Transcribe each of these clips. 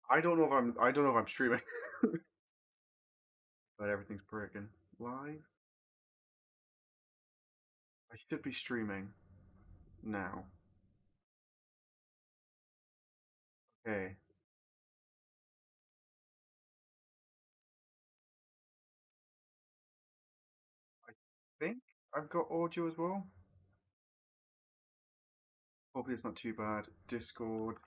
I don't know if I'm streaming. But everything's breaking. Live? I should be streaming now. Okay. I think I've got audio as well. Hopefully it's not too bad. Discord.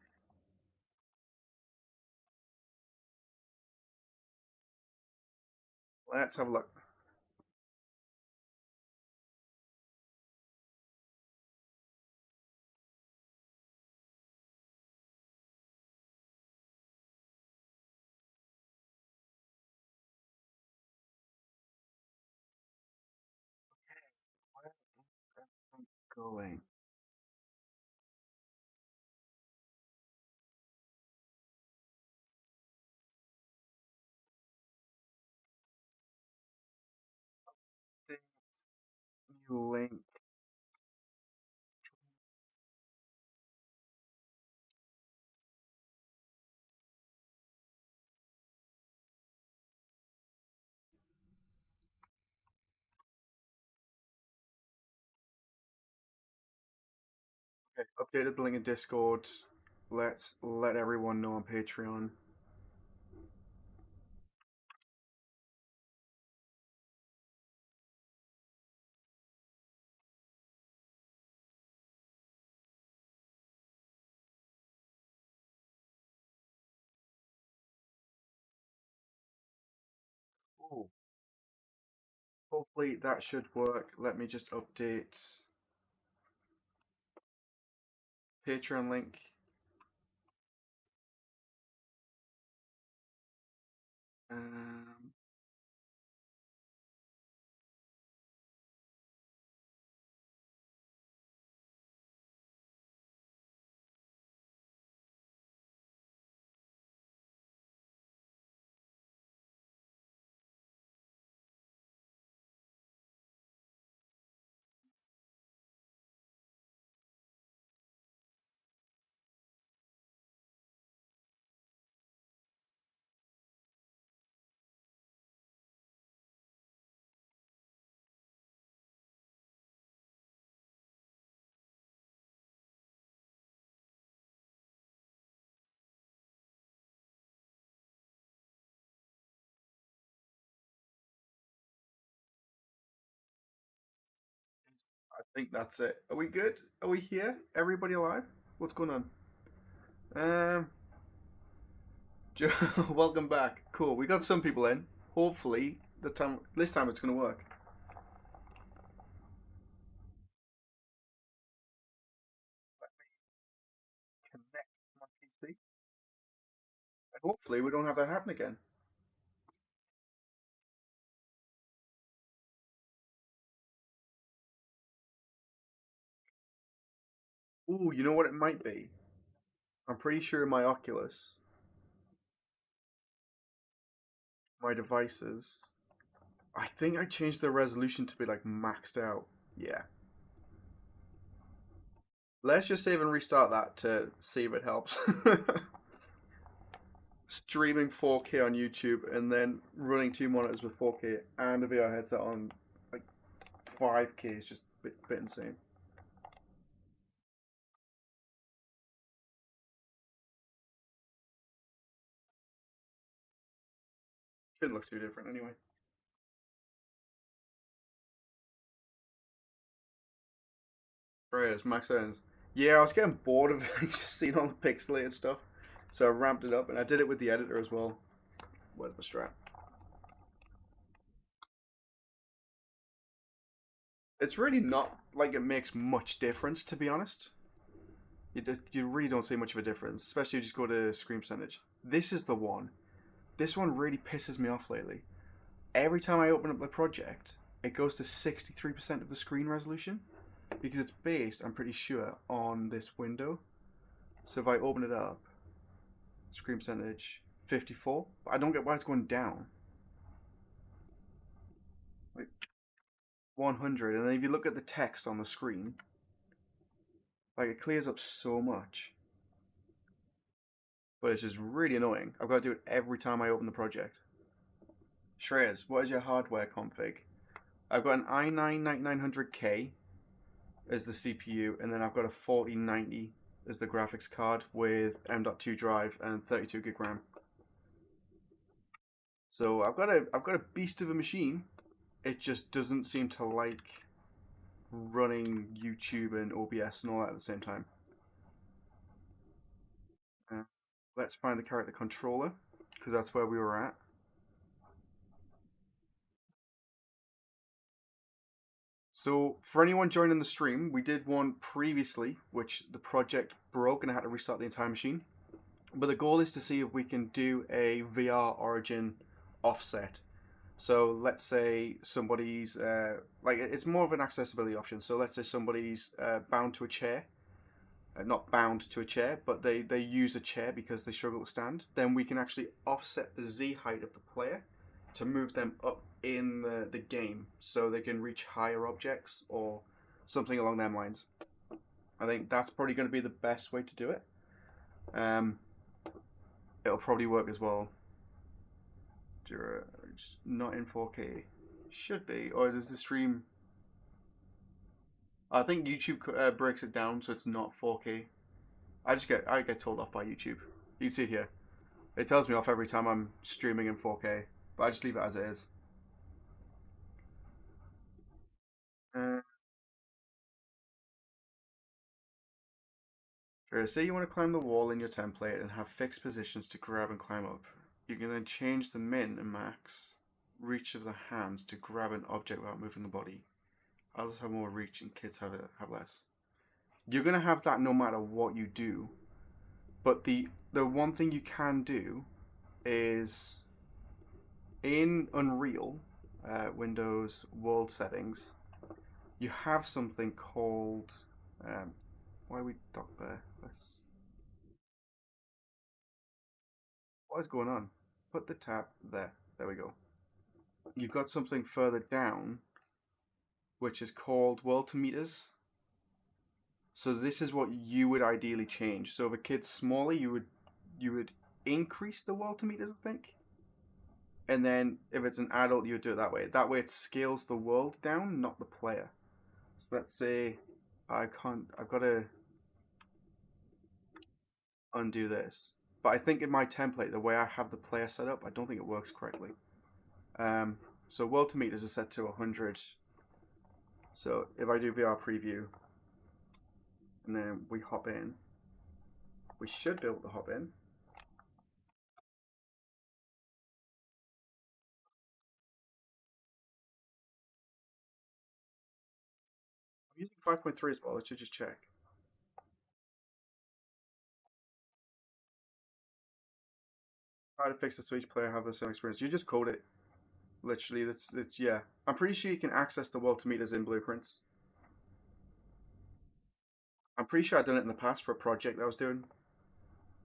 Let's have a look. Where am I going? New link. Okay, updated the link in Discord. Let's let everyone know on Patreon. Ooh, hopefully that should work. Let me just update Patreon link. Um, I think that's it. Are we good? Are we here? Everybody alive? What's going on? Um, welcome back. Cool. We got some people in. Hopefully, this time it's gonna work. Connect my PC. And hopefully, we don't have that happen again. Ooh, you know what it might be? I'm pretty sure my Oculus, my devices. I think I changed the resolution to be like maxed out. Yeah. Let's just save and restart that to see if it helps. Streaming 4K on YouTube and then running two monitors with 4K and a VR headset on like 5K is just bit insane. Shouldn't look too different anyway. Prayers, max ends. Yeah, I was getting bored of just seeing all the pixelated stuff, so I ramped it up and I did it with the editor as well. Where's the strap? It's really not like it makes much difference, to be honest. You really don't see much of a difference, especially if you just go to screen percentage. This is the one. This one really pisses me off lately. Every time I open up the project, it goes to 63% of the screen resolution because it's based, I'm pretty sure, on this window. So if I open it up, screen percentage 54, but I don't get why it's going down. Like 100, and then if you look at the text on the screen, like it clears up so much. but it's just really annoying. I've got to do it every time I open the project. Shreyas, what is your hardware config? I've got an i9-9900K as the CPU, and then I've got a 4090 as the graphics card with M.2 drive and 32 gig RAM. So I've got a beast of a machine. It just doesn't seem to like running YouTube and OBS and all that at the same time. Let's find the character controller, because that's where we were at. So for anyone joining the stream, we did one previously, which the project broke and I had to restart the entire machine. But the goal is to see if we can do a VR origin offset. So let's say somebody's, like it's more of an accessibility option. So let's say somebody's bound to a chair. Not bound to a chair, but they use a chair because they struggle to stand. Then we can actually offset the Z height of the player to move them up in the game so they can reach higher objects or something along them lines. I think that's probably going to be the best way to do it. It'll probably work as well. It's not in 4K. Should be. Or does the stream... I think YouTube breaks it down so it's not 4K. I get told off by YouTube. You can see it here. It tells me off every time I'm streaming in 4K, but I just leave it as it is. Sure, say you want to climb the wall in your template and have fixed positions to grab and climb up. You can then change the min and max reach of the hands to grab an object without moving the body. Others have more reach and kids have less. You're going to have that no matter what you do. But the one thing you can do is in Unreal, Windows World Settings, you have something called... why are we docked there? What is going on? Put the tab there. There we go. You've got something further down, which is called world to meters. So this is what you would ideally change. So if a kid's smaller, you would increase the world to meters, I think. And then if it's an adult, you would do it that way. That way it scales the world down, not the player. So let's say I've got to undo this. But I think in my template, the way I have the player set up, I don't think it works correctly. So world to meters is set to 100. So if I do VR preview, and then we hop in, we should be able to hop in. I'm using 5.3 as well, let's just check. How to fix it so each player have the same experience. You just code it. Literally, yeah. I'm pretty sure you can access the world to meters in blueprints. I'm pretty sure I've done it in the past for a project that I was doing.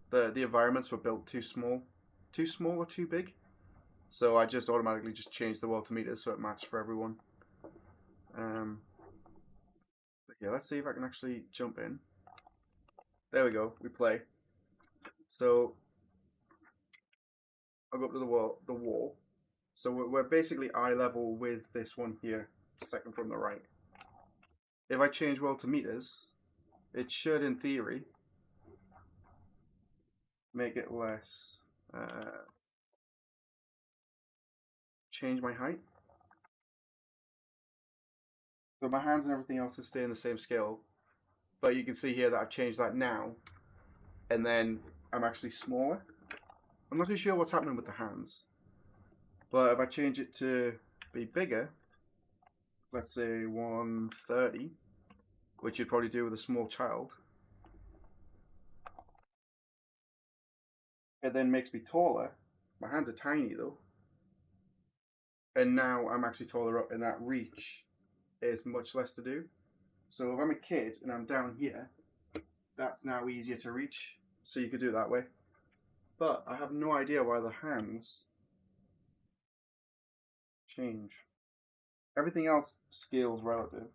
The environments were built too small or too big. So I just automatically just changed the world to meters so it matched for everyone. But yeah, let's see if I can actually jump in. There we go, we play. So I'll go up to the wall. So we're basically eye level with this one here, second from the right. If I change world to meters, it should, in theory, make it less. Change my height. So my hands and everything else is staying the same scale. But you can see here that I've changed that now. And then I'm actually smaller. I'm not too sure what's happening with the hands. But if I change it to be bigger, let's say 130, which you'd probably do with a small child, it then makes me taller. My hands are tiny though. And now I'm actually taller up, and that reach is much less to do. So if I'm a kid and I'm down here, that's now easier to reach. So you could do it that way. But I have no idea why the hands change. Everything else scales relative.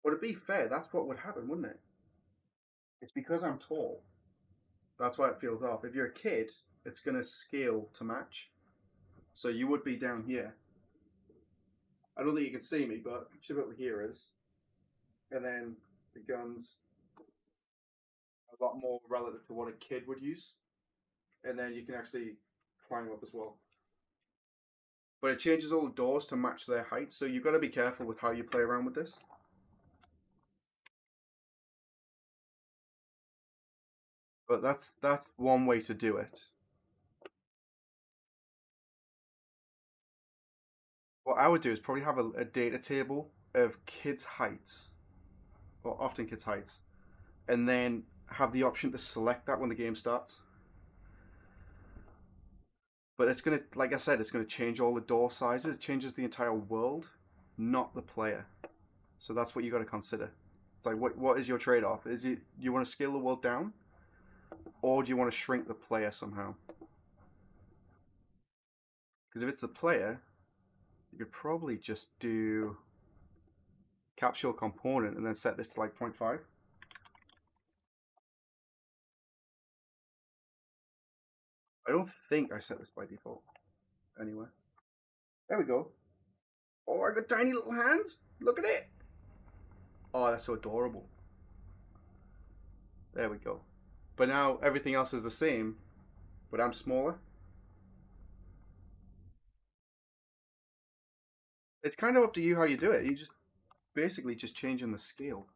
But to be fair, that's what would happen, wouldn't it? It's because I'm tall That's why it feels off. If you're a kid, it's going to scale to match. So you would be down here. I don't think you can see me, but you should be able to hear us. And then the guns a lot more relative to what a kid would use. And then you can actually climb up as well. But it changes all the doors to match their height, so you've got to be careful with how you play around with this. But that's one way to do it. What I would do is probably have a data table of kids' heights, or often kids' heights, and then have the option to select that when the game starts. But it's gonna, like I said, it's gonna change all the door sizes. It changes the entire world, not the player. So that's what you got to consider. It's like, what is your trade-off? Is it you want to scale the world down, or do you want to shrink the player somehow? Because if it's the player, you could probably just do capsule component and then set this to like 0.5. I don't think I set this by default. Anyway, there we go. Oh, I got tiny little hands. Look at it. Oh, that's so adorable. There we go. But now everything else is the same, but I'm smaller. It's kind of up to you how you do it. You just basically just changing the scale.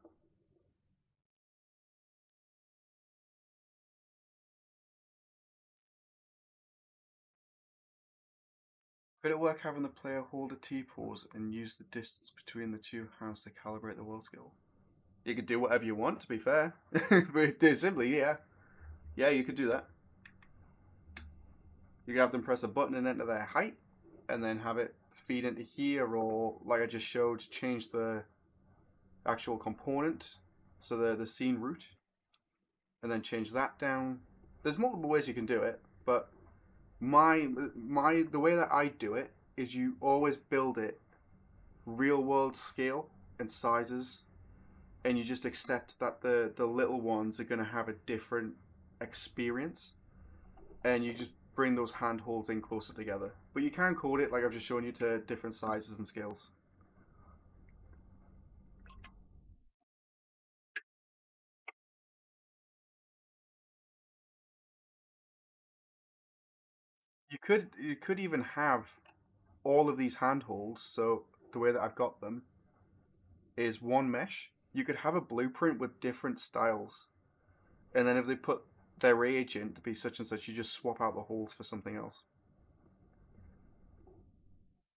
Could it work having the player hold a T-pose and use the distance between the two hands to calibrate the world scale? You could do whatever you want, to be fair. But do simply, yeah. Yeah, you could do that. You could have them press a button and enter their height, and then have it feed into here, or like I just showed, change the actual component, so the scene root, and then change that down. There's multiple ways you can do it, but the way that I do it is you always build it real world scale and sizes, and you just accept that the little ones are going to have a different experience, and you just bring those handholds in closer together. But you can code it like I've just shown you to different sizes and scales. You could even have all of these handholds. So the way that I've got them is one mesh. You could have a blueprint with different styles, and then if they put their reagent to be such and such, you just swap out the holes for something else.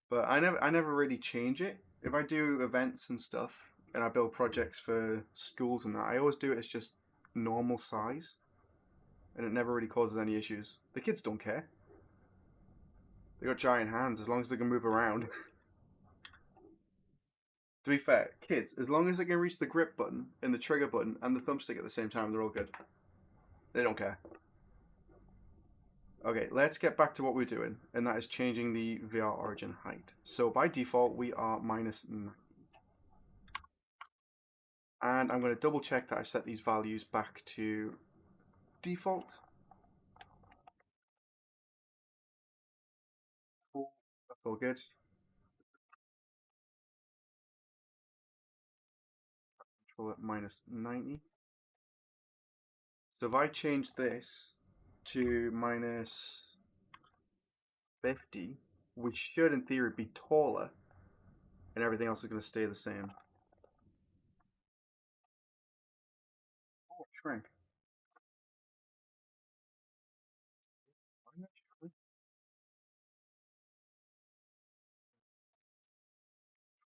But I never really change it. If I do events and stuff, and I build projects for schools and that, I always do it as just normal size, and it never really causes any issues. The kids don't care. They got giant hands as long as they can move around. To be fair, kids, as long as they can reach the grip button and the trigger button and the thumbstick at the same time, they're all good. They don't care. Okay, let's get back to what we're doing, and that is changing the VR origin height. So by default, we are -9. And I'm going to double check that I've set these values back to default. Cool. That's all good. Control at -90. So if I change this to -50, we should in theory be taller, and everything else is going to stay the same. Oh, it shrank.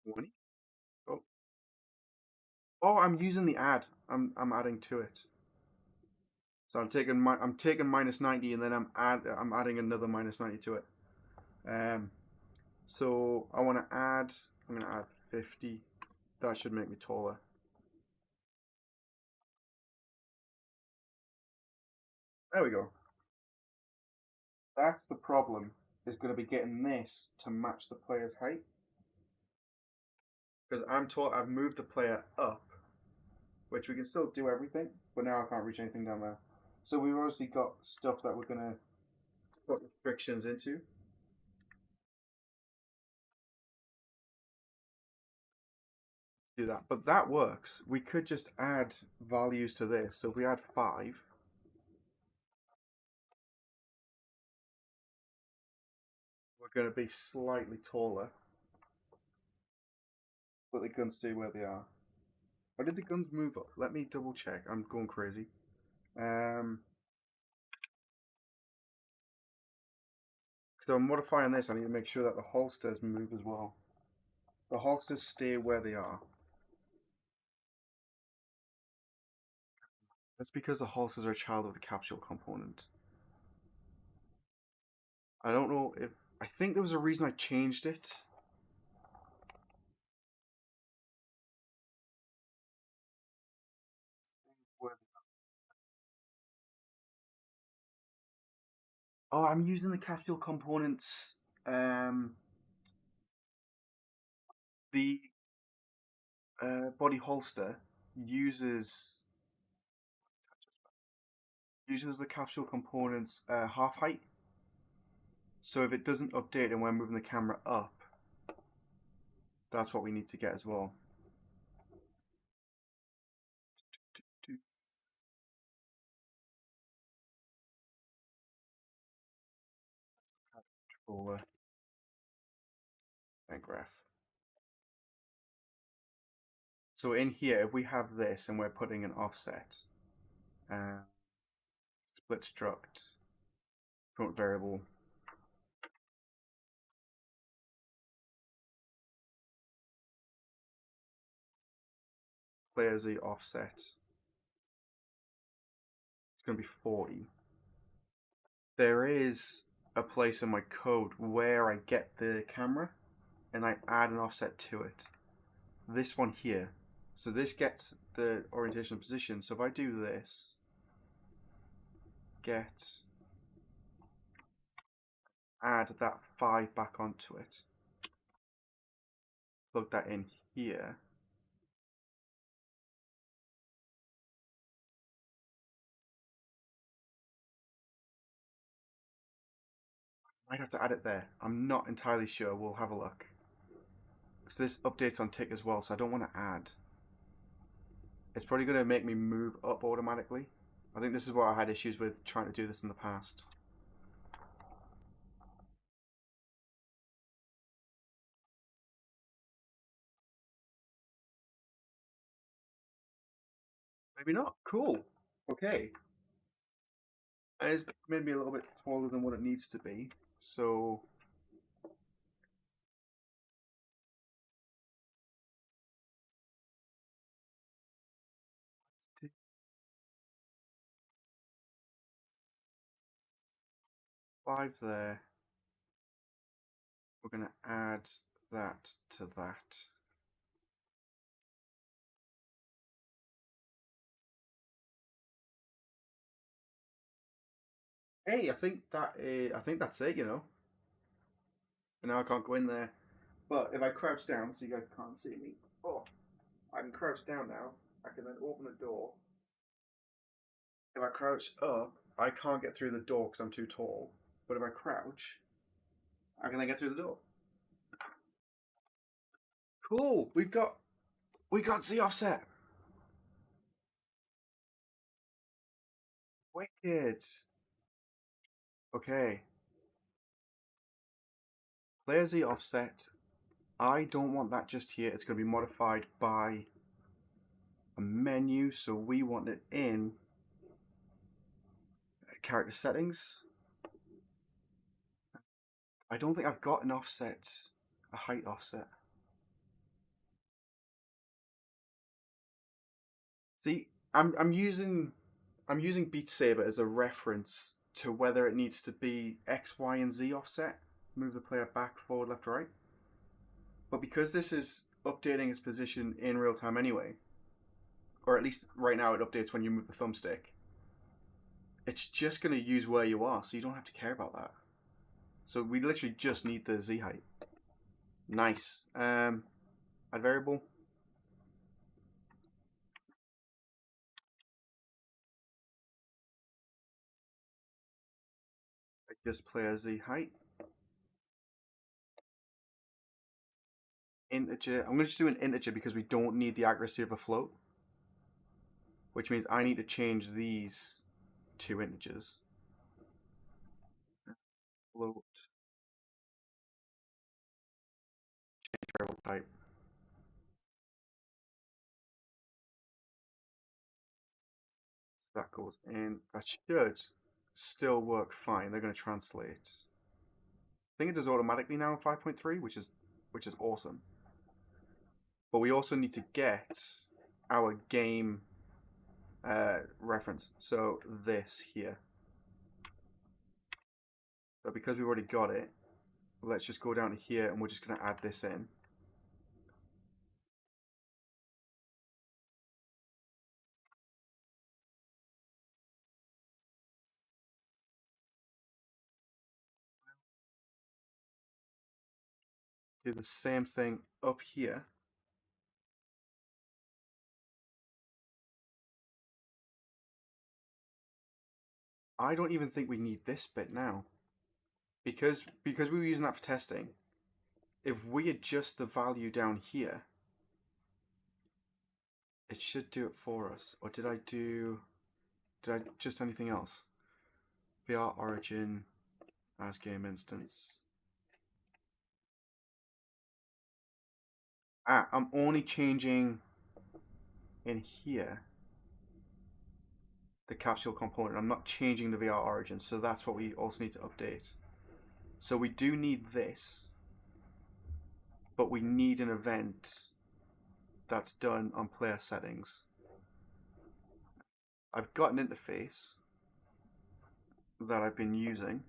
20? Oh. Oh, I'm using the add. I'm adding to it. So I'm taking -90 and then I'm adding another -90 to it. So I want to add. I'm going to add 50. That should make me taller. There we go. That's the problem. Is going to be getting this to match the player's height. Because I've moved the player up, which we can still do everything, but now I can't reach anything down there. So we've obviously got stuff that we're gonna put restrictions into. Do that, but that works. We could just add values to this. So if we add 5, we're going to be slightly taller, but the guns stay where they are. Or did the guns move up? Let me double check. I'm going crazy. So I'm modifying this. I need to make sure that the holsters move as well. The holsters stay where they are. That's because the holsters are a child of the capsule component. I don't know if... I think there was a reason I changed it. Oh, I'm using the capsule components. The body holster uses the capsule components half height. So if it doesn't update and we're moving the camera up, that's what we need to get as well. Controller and graph. So in here, if we have this and we're putting an offset, split struct, current variable, player Z offset, it's going to be 40. There is a place in my code where I get the camera and I add an offset to it. This one here. So this gets the orientation position. So if I do this, add that 5 back onto it, plug that in here. Might have to add it there. I'm not entirely sure. We'll have a look. So this updates on tick as well, so I don't want to add. It's probably going to make me move up automatically. I think this is what I had issues with trying to do this in the past. Maybe not. Cool. Okay. And it's made me a little bit taller than what it needs to be. So 5 there. We're going to add that to that. Hey, I think that's it, you know. And now I can't go in there. But if I crouch down so you guys can't see me. Oh, I can crouch down now. I can then open the door. If I crouch up, I can't get through the door because I'm too tall. But if I crouch, I can then get through the door. Cool. We got Z offset. Wicked. Okay. Player Z offset. I don't want that just here. It's going to be modified by a menu, so we want it in character settings. I don't think I've got an offset, a height offset. See, I'm using Beat Saber as a reference to whether it needs to be X, Y, and Z offset. Move the player back, forward, left, right. But because this is updating its position in real time anyway, or at least right now it updates when you move the thumbstick, it's just going to use where you are, so you don't have to care about that. So we literally just need the Z height. Nice. Add variable. Just player Z height. Integer. I'm going to just do an integer because we don't need the accuracy of a float. Which means I need to change these two integers. Float. Change variable type. So that goes in. That should still work fine. They're going to translate. I think it does automatically now in 5.3, which is awesome. But we also need to get our game reference. So this here. So because we've already got it, let's just go down to here and we're just going to add this in. Do the same thing up here. I don't even think we need this bit now. Because we were using that for testing, if we adjust the value down here, it should do it for us. Or did I just anything else? VR origin as game instance. I'm only changing in here the capsule component. I'm not changing the VR origin, so that's what we also need to update. So we do need this, but we need an event that's done on player settings. I've got an interface that I've been using.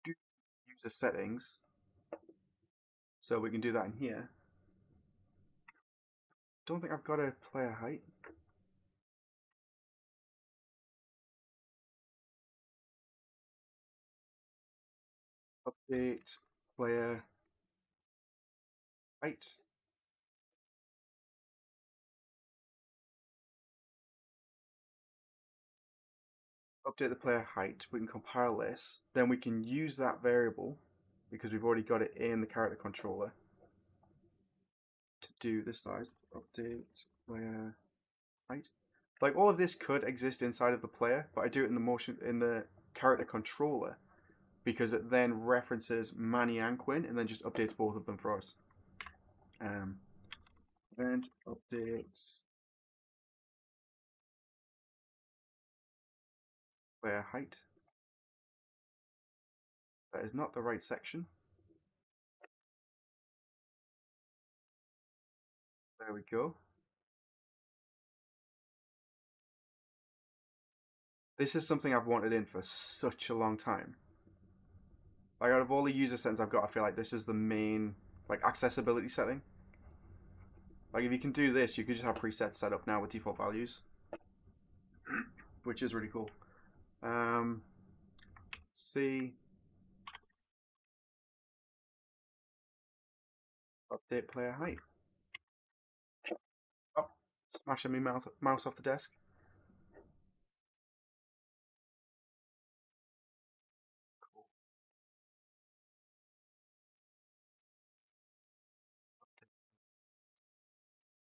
User settings. So we can do that in here. Don't think I've got a player height. Update player height. Update the player height. We can compile this. Then we can use that variable because we've already got it in the character controller to do this size. Update player height. Like all of this could exist inside of the player, but I do it in the character controller because it then references Manny and Quinn and then just updates both of them for us. Event updates player height. That is not the right section. There we go. This is something I've wanted in for such a long time. Like out of all the user settings I've got, I feel like this is the main accessibility setting. Like if you can do this, you could just have presets set up now with default values, which is really cool. C update player height. Oh, smashing me mouse off the desk. Cool.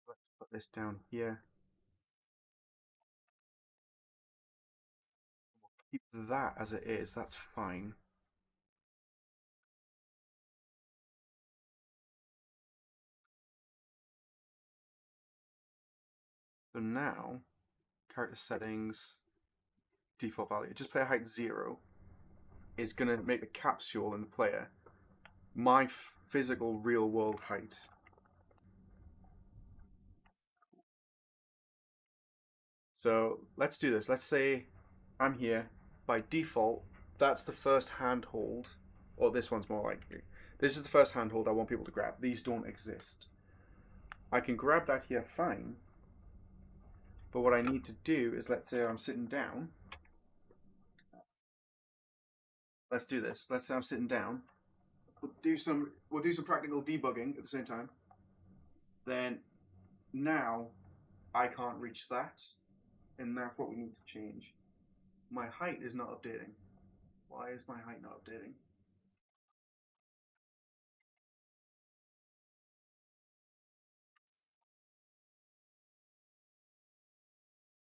Let's put this down here. Keep that as it is. That's fine. So now, character settings, default value, just player height 0 is going to make the capsule in the player my physical real world height. So let's do this. Let's say I'm here. By default, that's the first handhold, or this one's more likely. This is the first handhold I want people to grab. These don't exist. I can grab that here fine, but what I need to do is, let's say I'm sitting down. Let's do this. Let's say I'm sitting down. We'll do some practical debugging at the same time. Then now I can't reach that, and that's what we need to change. my height is not updating. Why is my height not updating?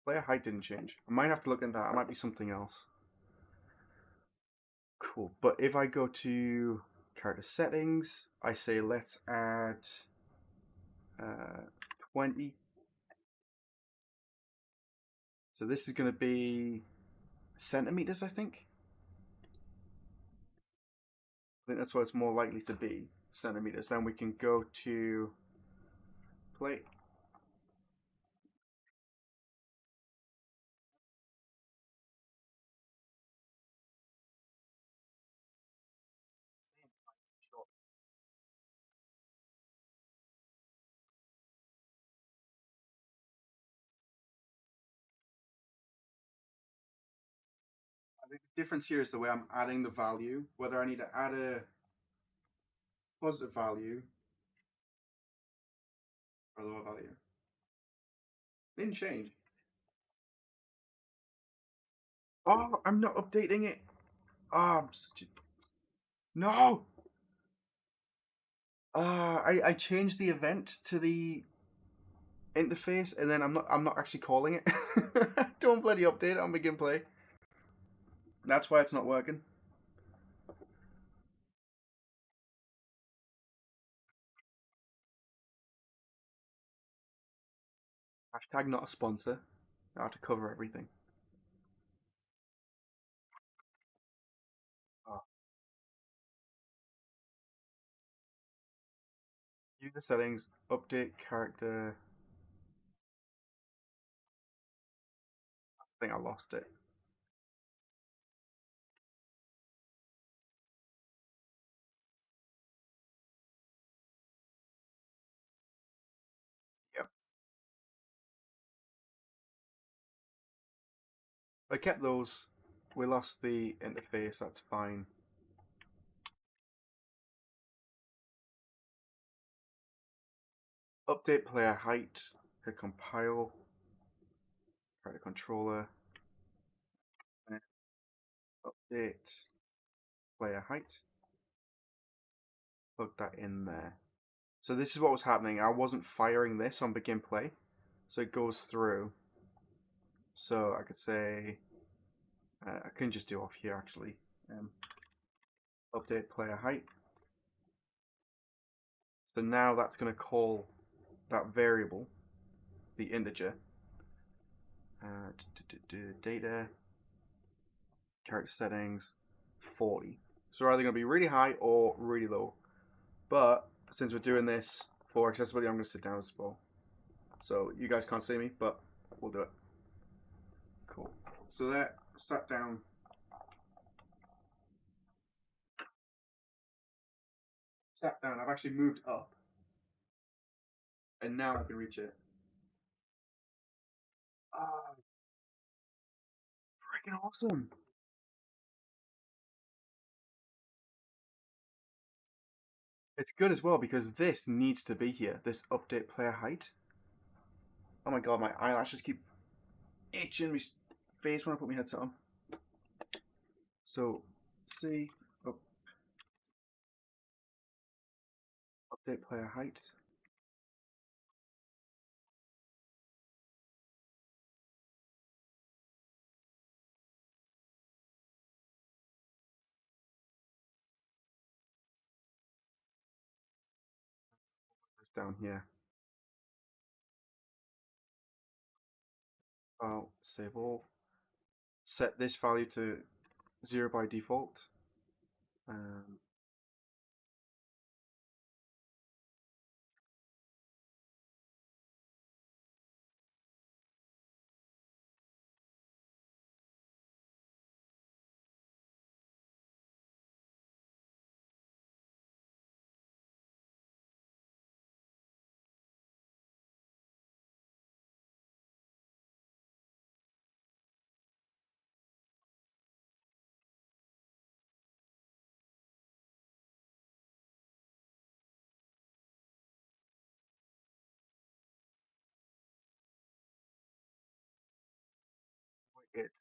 Player height didn't change. I might have to look into that. It might be something else. Cool. But if I go to character settings, I say let's add 20. So this is going to be centimeters, I think. I think that's what it's more likely to be, centimeters. Then we can go to play. I think the difference here is the way I'm adding the value, whether I need to add a positive value or a lower value. It didn't change. Oh, I'm not updating it. Oh, I'm such a... No! I changed the event to the interface and then I'm not actually calling it. Don't bloody update it on begin play. That's why it's not working. Hashtag not a sponsor. I have to cover everything. Oh. View the settings, update character. I think I lost it. Yep. I kept those. We lost the interface, that's fine. Update player height. Hit compile. Character controller. And update player height. Plug that in there. So this is what was happening. I wasn't firing this on begin play. So it goes through. So I could say, I can just do off here actually. Update player height. So now that's going to call that variable, the integer, data, character settings, 40. So they're either going to be really high or really low. But since we're doing this for accessibility, I'm going to sit down as well. So you guys can't see me, but we'll do it. Cool. So that sat down. Sat down. I've actually moved up. And now I can reach it. Ah, freaking awesome. It's good as well because this needs to be here. This update player height. Oh my god, my eyelashes keep itching my face when I put my headset on. So, see, update player height. It's down here. I'll save all. Set this value to 0 by default. It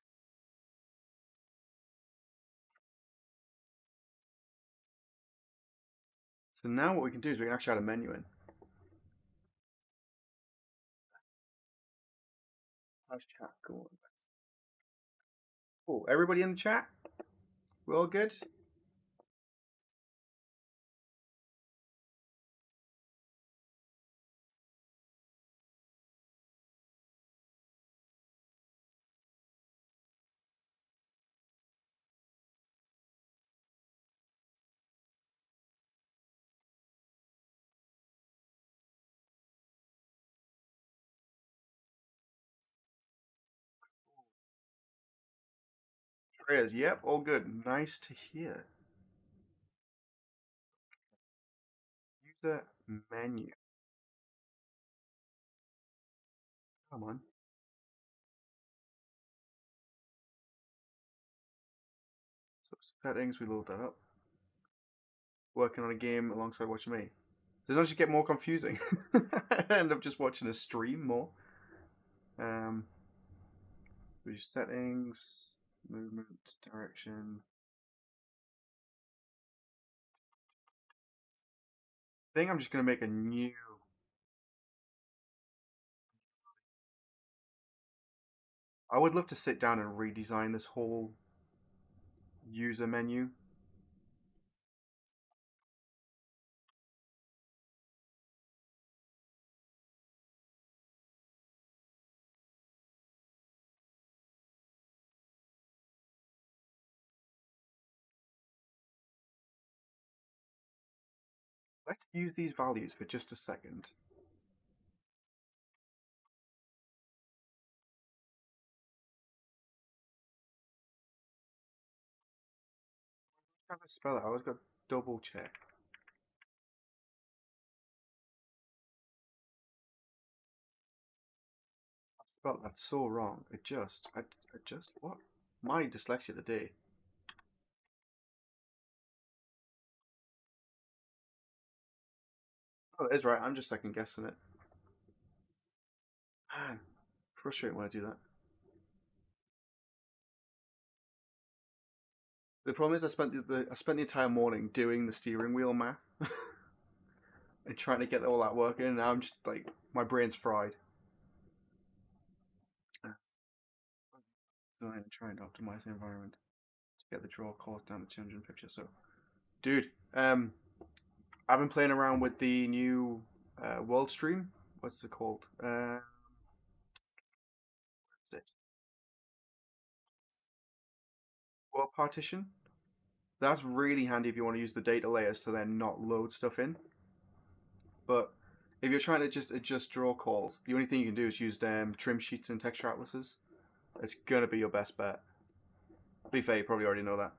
So now what we can do is we can actually add a menu in. How's chat going? Oh, everybody in the chat? We're all good? Prayers, yep, all good. Nice to hear. User menu. Come on. So settings, we load that up. Working on a game alongside watching me. Does it not just get more confusing? I end up just watching a stream more. So settings, movement, direction. I think I'm just gonna make a new. I would love to sit down and redesign this whole user menu. Let's use these values for just a second. How to spell it? I always got to double check. I spelled that so wrong. Adjust. Adjust what? My dyslexia today. Oh, it is right. I'm just second guessing it. Man, frustrating when I do that. The problem is I spent the entire morning doing the steering wheel math and trying to get all that working, and now I'm just like my brain's fried. Design and try and optimize the environment to get the draw cost down to 200 pictures. So, dude, I've been playing around with the new world stream. What's it called? What's it? World partition. That's really handy if you want to use the data layers to then not load stuff in. But if you're trying to just adjust draw calls, the only thing you can do is use trim sheets and texture atlases. It's gonna be your best bet. To be fair, you probably already know that.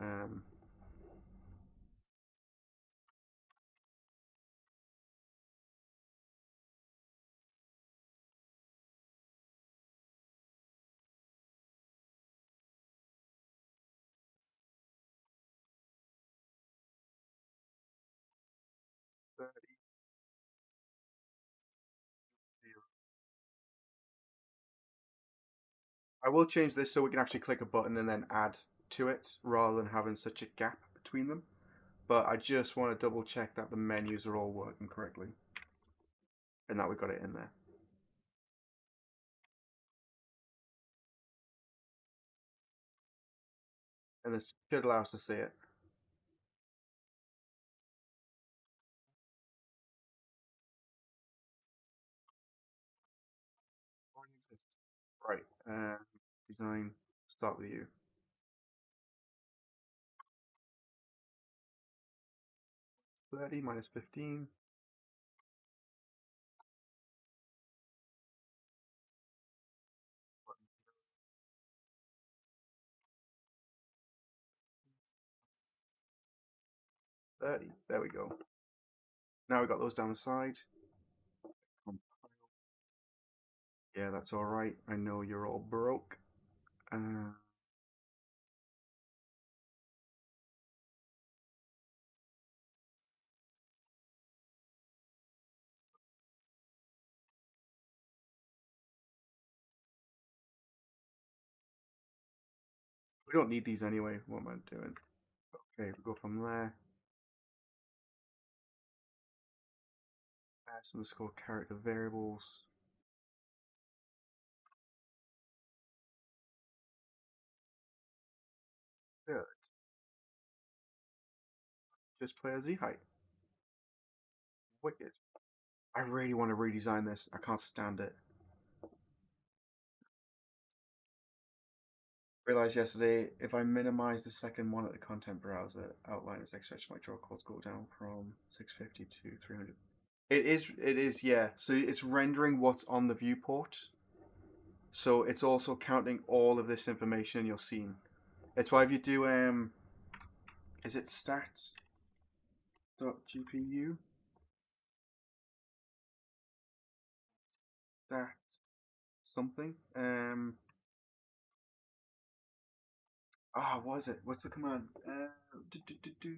Um, 30. I will change this so we can actually click a button and then add to it rather than having such a gap between them. But I just want to double check that the menus are all working correctly and that we got it in there. And this should allow us to see it. Right. Design. Start with you. 30 minus 15. $30. There we go. Now we got those down the side. Yeah, that's all right. I know you're all broke. Uh, we don't need these anyway. What am I doing? Okay, we go from there. Some score character variables. Yeah, just play a Z height. Wicked. I really want to redesign this. I can't stand it. Realized yesterday if I minimize the second one at the content browser outline as extraction, my draw calls go down from 650 to 300. It is, yeah. So it's rendering what's on the viewport. So it's also counting all of this information in your scene. It's why if you do is it stats.gpu? Stat something? What is it? What's the command? Do, do, do, do.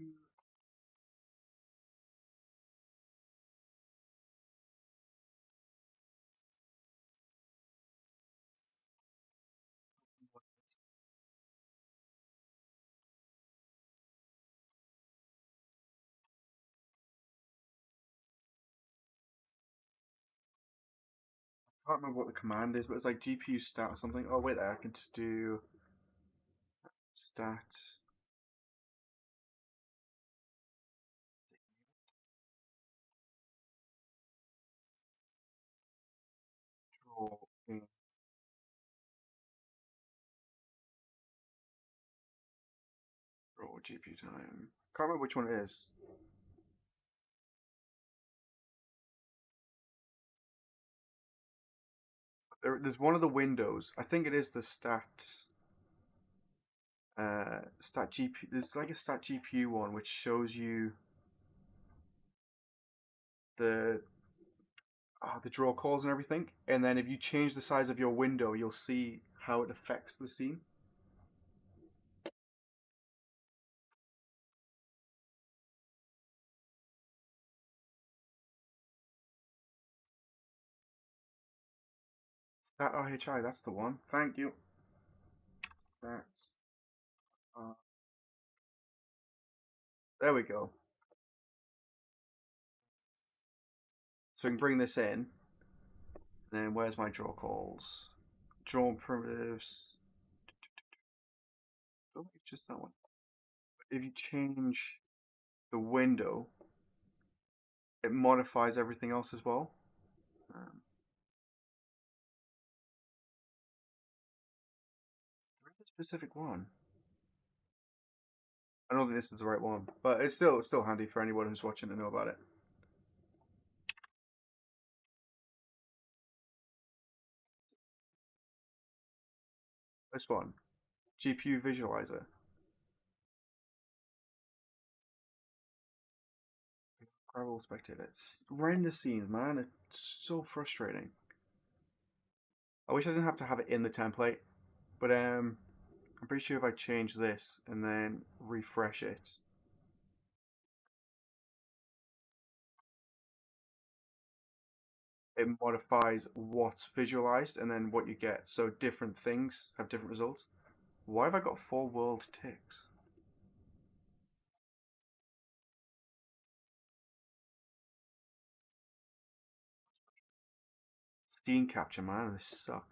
I can't remember what the command is, but it's like GPU stat or something. Oh wait, there I can just do stat draw in draw GPU time. Can't remember which one it is. There's one of the windows. I think it is the stat GPU. There's like a stat GPU one which shows you the the draw calls and everything. And then if you change the size of your window, you'll see how it affects the scene. That RHI, that's the one. Thank you. That's uh, there we go. So we can bring this in. Then where's my draw calls? Drawn primitives. I don't think it's just that one. If you change the window, it modifies everything else as well. Um, where's the specific one? I don't think this is the right one, but it's still handy for anyone who's watching to know about it. This one, GPU visualizer. Gravel spectator. It's render scenes, man. It's so frustrating. I wish I didn't have to have it in the template, but I'm pretty sure if I change this and then refresh it, it modifies what's visualized and then what you get. So different things have different results. Why have I got 4 world ticks? Scene capture, man, this suck.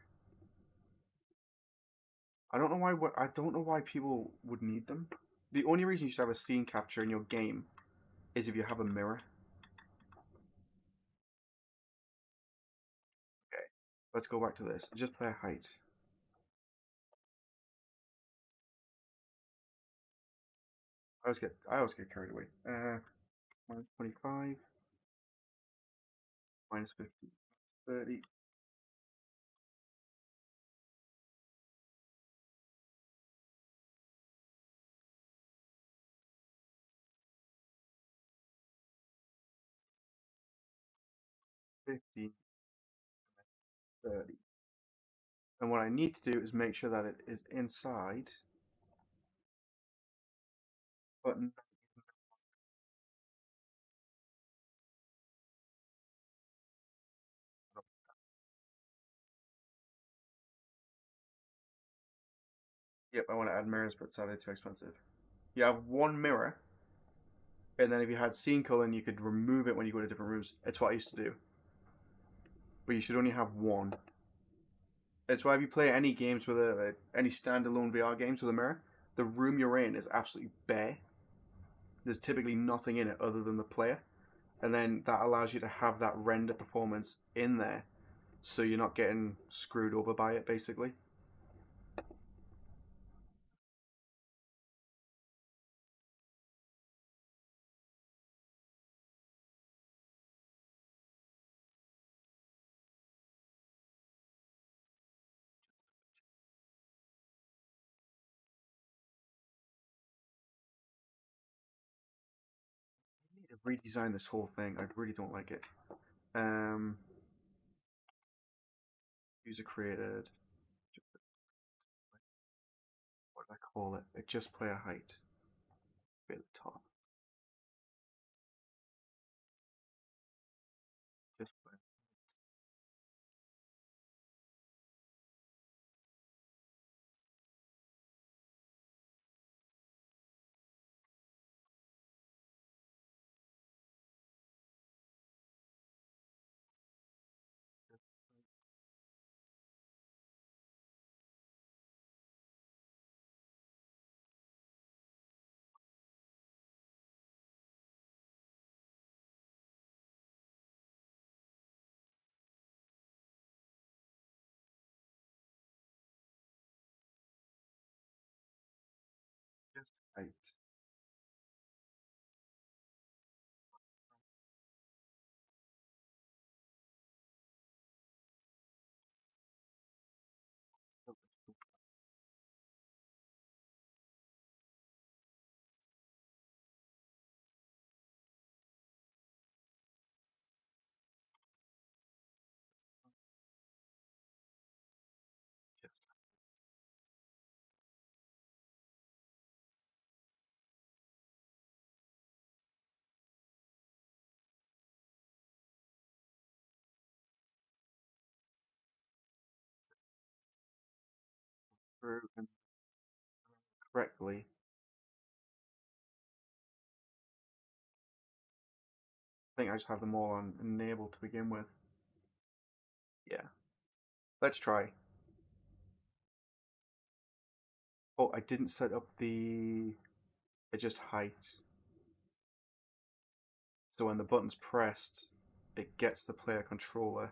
I don't know why. I don't know why people would need them. The only reason you should have a scene capture in your game is if you have a mirror. Okay, let's go back to this. Just play height. I always get carried away. Minus 25, minus 50, 30. 15, 30. And what I need to do is make sure that it is inside, but yep, I want to add mirrors, but sadly too expensive. You have one mirror, And then if you had scene culling, you could remove it when you go to different rooms. It's what I used to do. But you should only have one. It's why if you play any games with any standalone VR games with a mirror, the room you're in is absolutely bare. There's typically nothing in it other than the player, and then that allows you to have that render performance in there, so you're not getting screwed over by it, basically. I need to redesign this whole thing. I really don't like it. Um, User created. What did I call it? Adjust player height. Be at the top. Just player. Just height. Just proven correctly. I think I just have them all on enable to begin with. Yeah. Let's try. Oh, I didn't set up the adjust height. So when the button's pressed, it gets the player controller.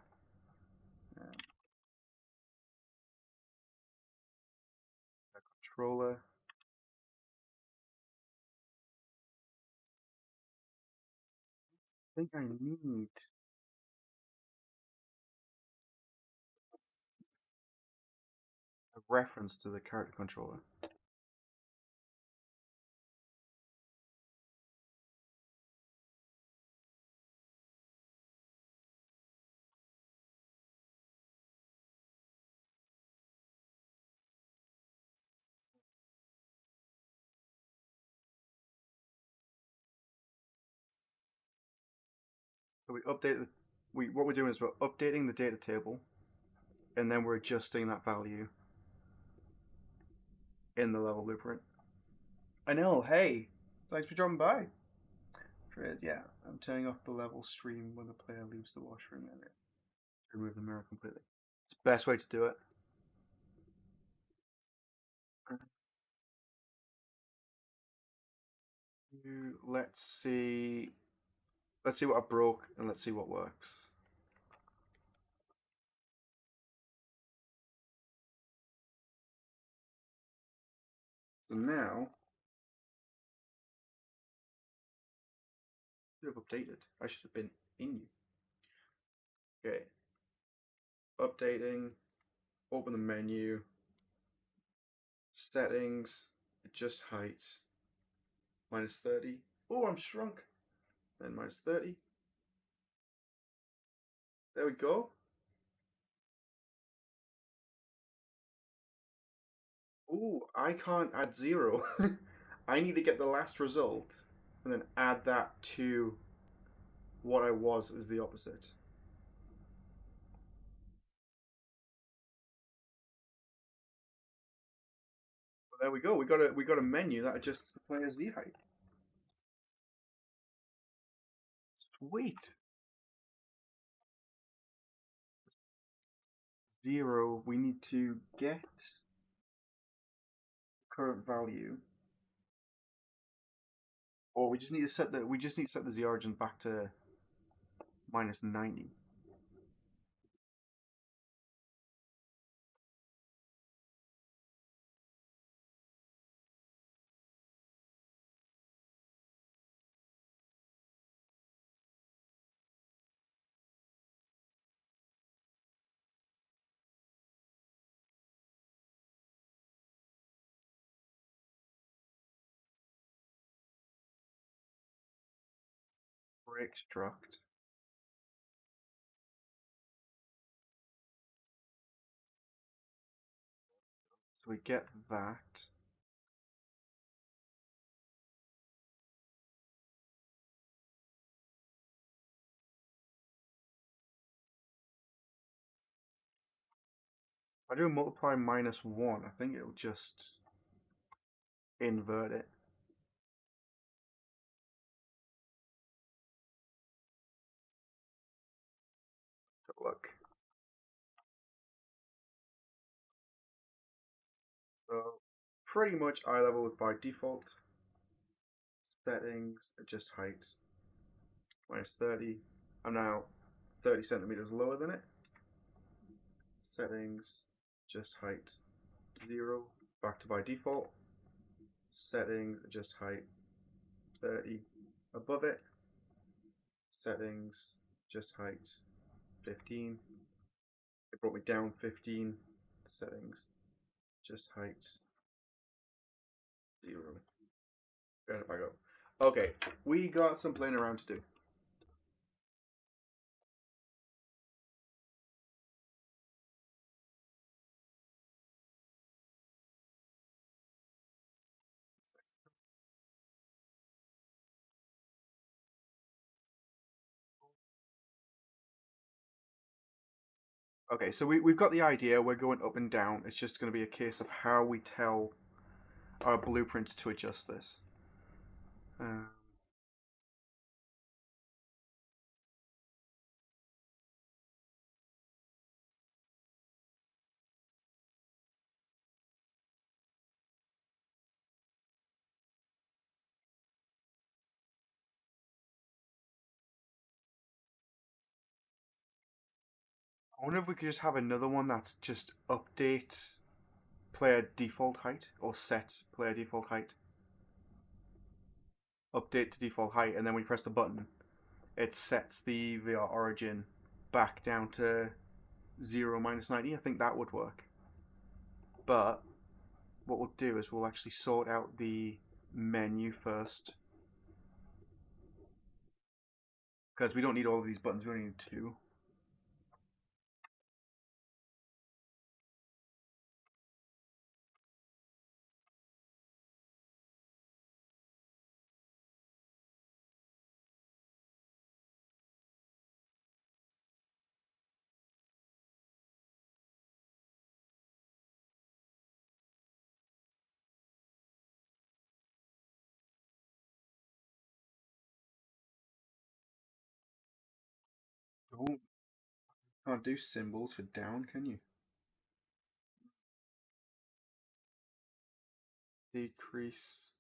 Controller. I think I need a reference to the character controller. So we update the what we're doing is we're updating the data table, and then we're adjusting that value in the level blueprint. I know. Hey, thanks for dropping by. Yeah, I'm turning off the level stream when the player leaves the washroom area. Remove the mirror completely. It's the best way to do it. Let's see. Let's see what I broke, and let's see what works. So now, I should have updated. I should have been in you. Okay. Updating. Open the menu. Settings. Adjust height. -30. Oh, I'm shrunk. Then -30. There we go. Oh, I can't add 0. I need to get the last result and then add that to what I was as the opposite. Well, there we go. We got a menu that adjusts the player's Z height. Wait. 0. We need to get current value, or we just need to set the z origin back to minus 90. Break struct. So we get that. If I do multiply minus 1, I think it'll just invert it. Let's have a look. So pretty much eye level by default. Settings, adjust height, minus 30. I'm now 30 centimeters lower than it. Settings, adjust height, 0, back to by default. Settings, adjust height, 30, above it. Settings, adjust height, 15. It brought me down 15. Settings, adjust height, 0. Where did I go? Okay, we got some playing around to do. Okay, so we've got the idea. We're going up and down. It's just going to be a case of how we tell our blueprint to adjust this. I wonder if we could just have another one that's just update player default height or set player default height. Update to default height, and then when you press the button, it sets the VR origin back down to 0 minus 90. I think that would work. But what we'll do is we'll actually sort out the menu first. Because we don't need all of these buttons, we only need 2. Oh, can't do symbols for down, can you? Decrease.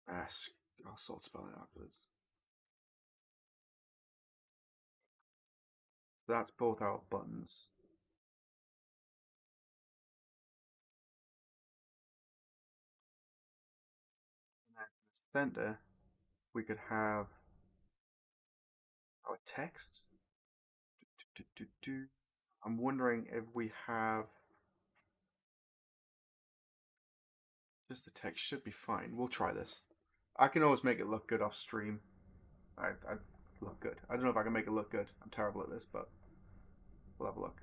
I'll sort of spell it afterwards. That's both our buttons. And then in the center, we could have our text. I'm wondering if we have just the text should be fine. We'll try this. I can always make it look good off stream. I look good. I don't know if I can make it look good. I'm terrible at this, but we'll have a look.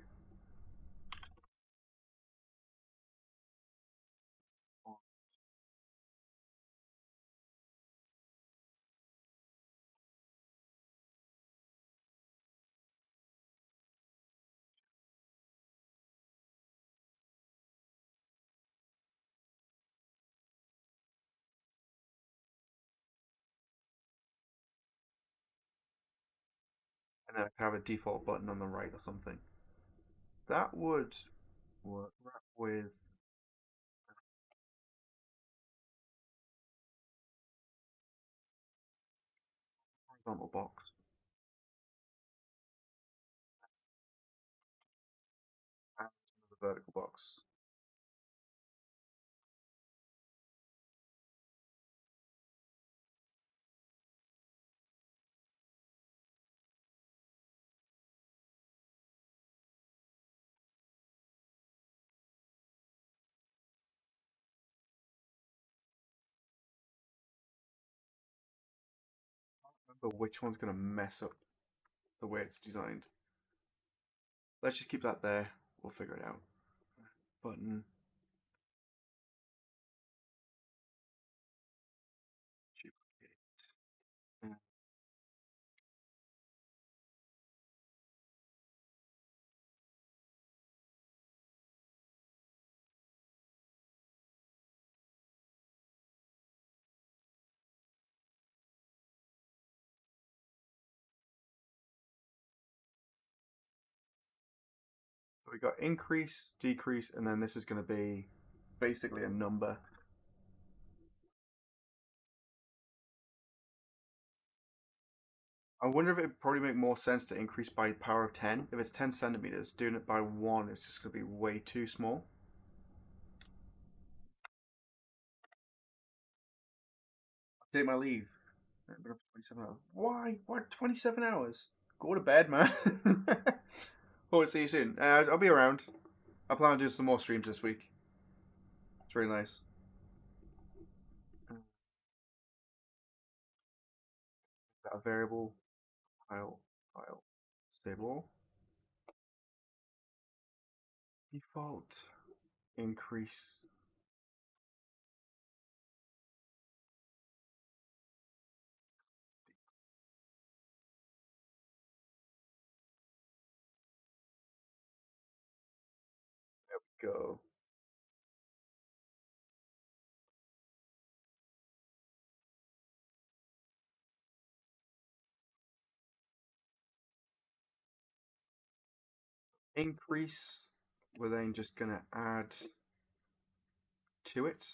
and then I can have a default button on the right or something. That would work with horizontal box and the vertical box. But which one's going to mess up the way it's designed? Let's just keep that there. We'll figure it out. Button. Duplicate. Yeah. So we got increase, decrease, and then this is going to be basically a number. I wonder if it would probably make more sense to increase by power of 10. If it's 10 centimeters, doing it by 1 is just going to be way too small. I'll take my leave. I've been up for 27 hours. Why? What? 27 hours? Go to bed, man. Hope to see you soon. I'll be around. I plan on doing some more streams this week. It's really nice. A variable file stable default increase. There we go. Increase. We're then just gonna add to it.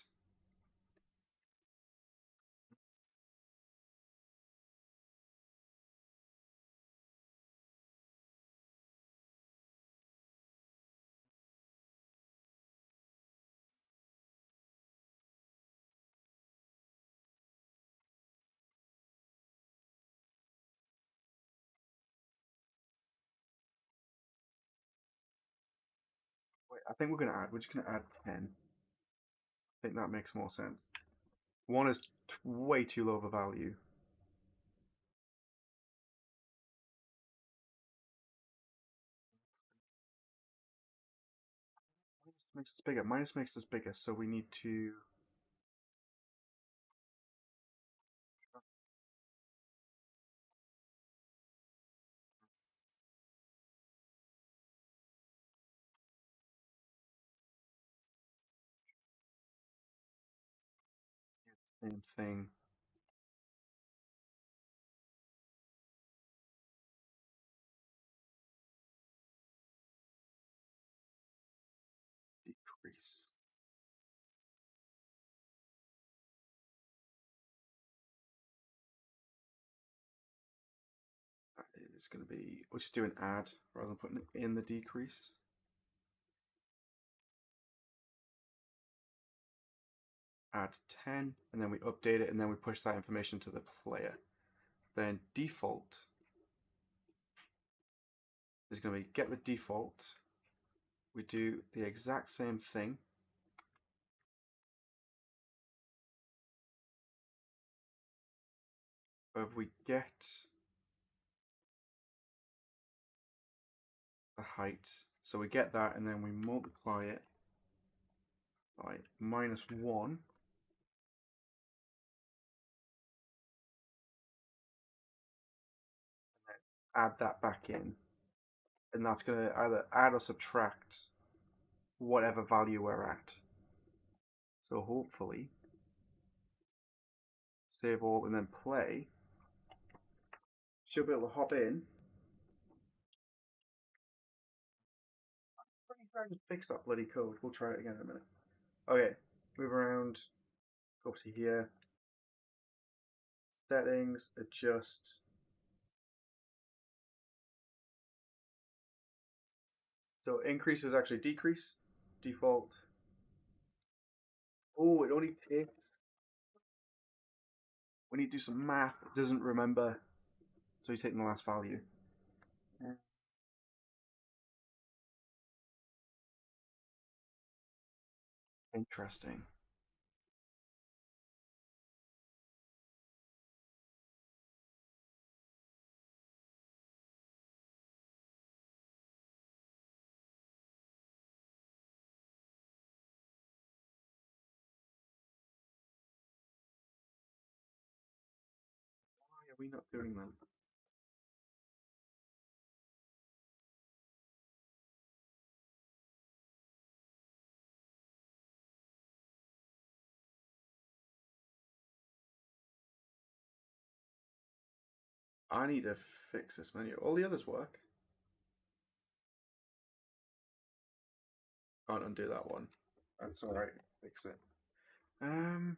Wait, I think we're gonna add. We're just gonna add 10. I think that makes more sense. 1 is way too low of a value. Minus makes us bigger. Minus makes us bigger, so we need to. Same thing. Decrease. It's going to be, we'll just do an add rather than putting it in the decrease. Add 10, and then we update it, and then we push that information to the player. Then default is going to be get the default. We do the exact same thing. But if we get the height, so we get that, and then we multiply it by -1. Add that back in, and that's going to either add or subtract whatever value we're at. So hopefully, save all and then play. Should be able to hop in I just fix that bloody code. We'll try it again in a minute. Okay, move around. Go to here. Settings, adjust. So increase is actually decrease. Default. Oh, it only takes. When you do some math, it doesn't remember. So you're taking the last value. Yeah. Interesting. Why are we not doing that? I need to fix this menu. All the others work. Can't undo that one. That's all right. Fix it. Um.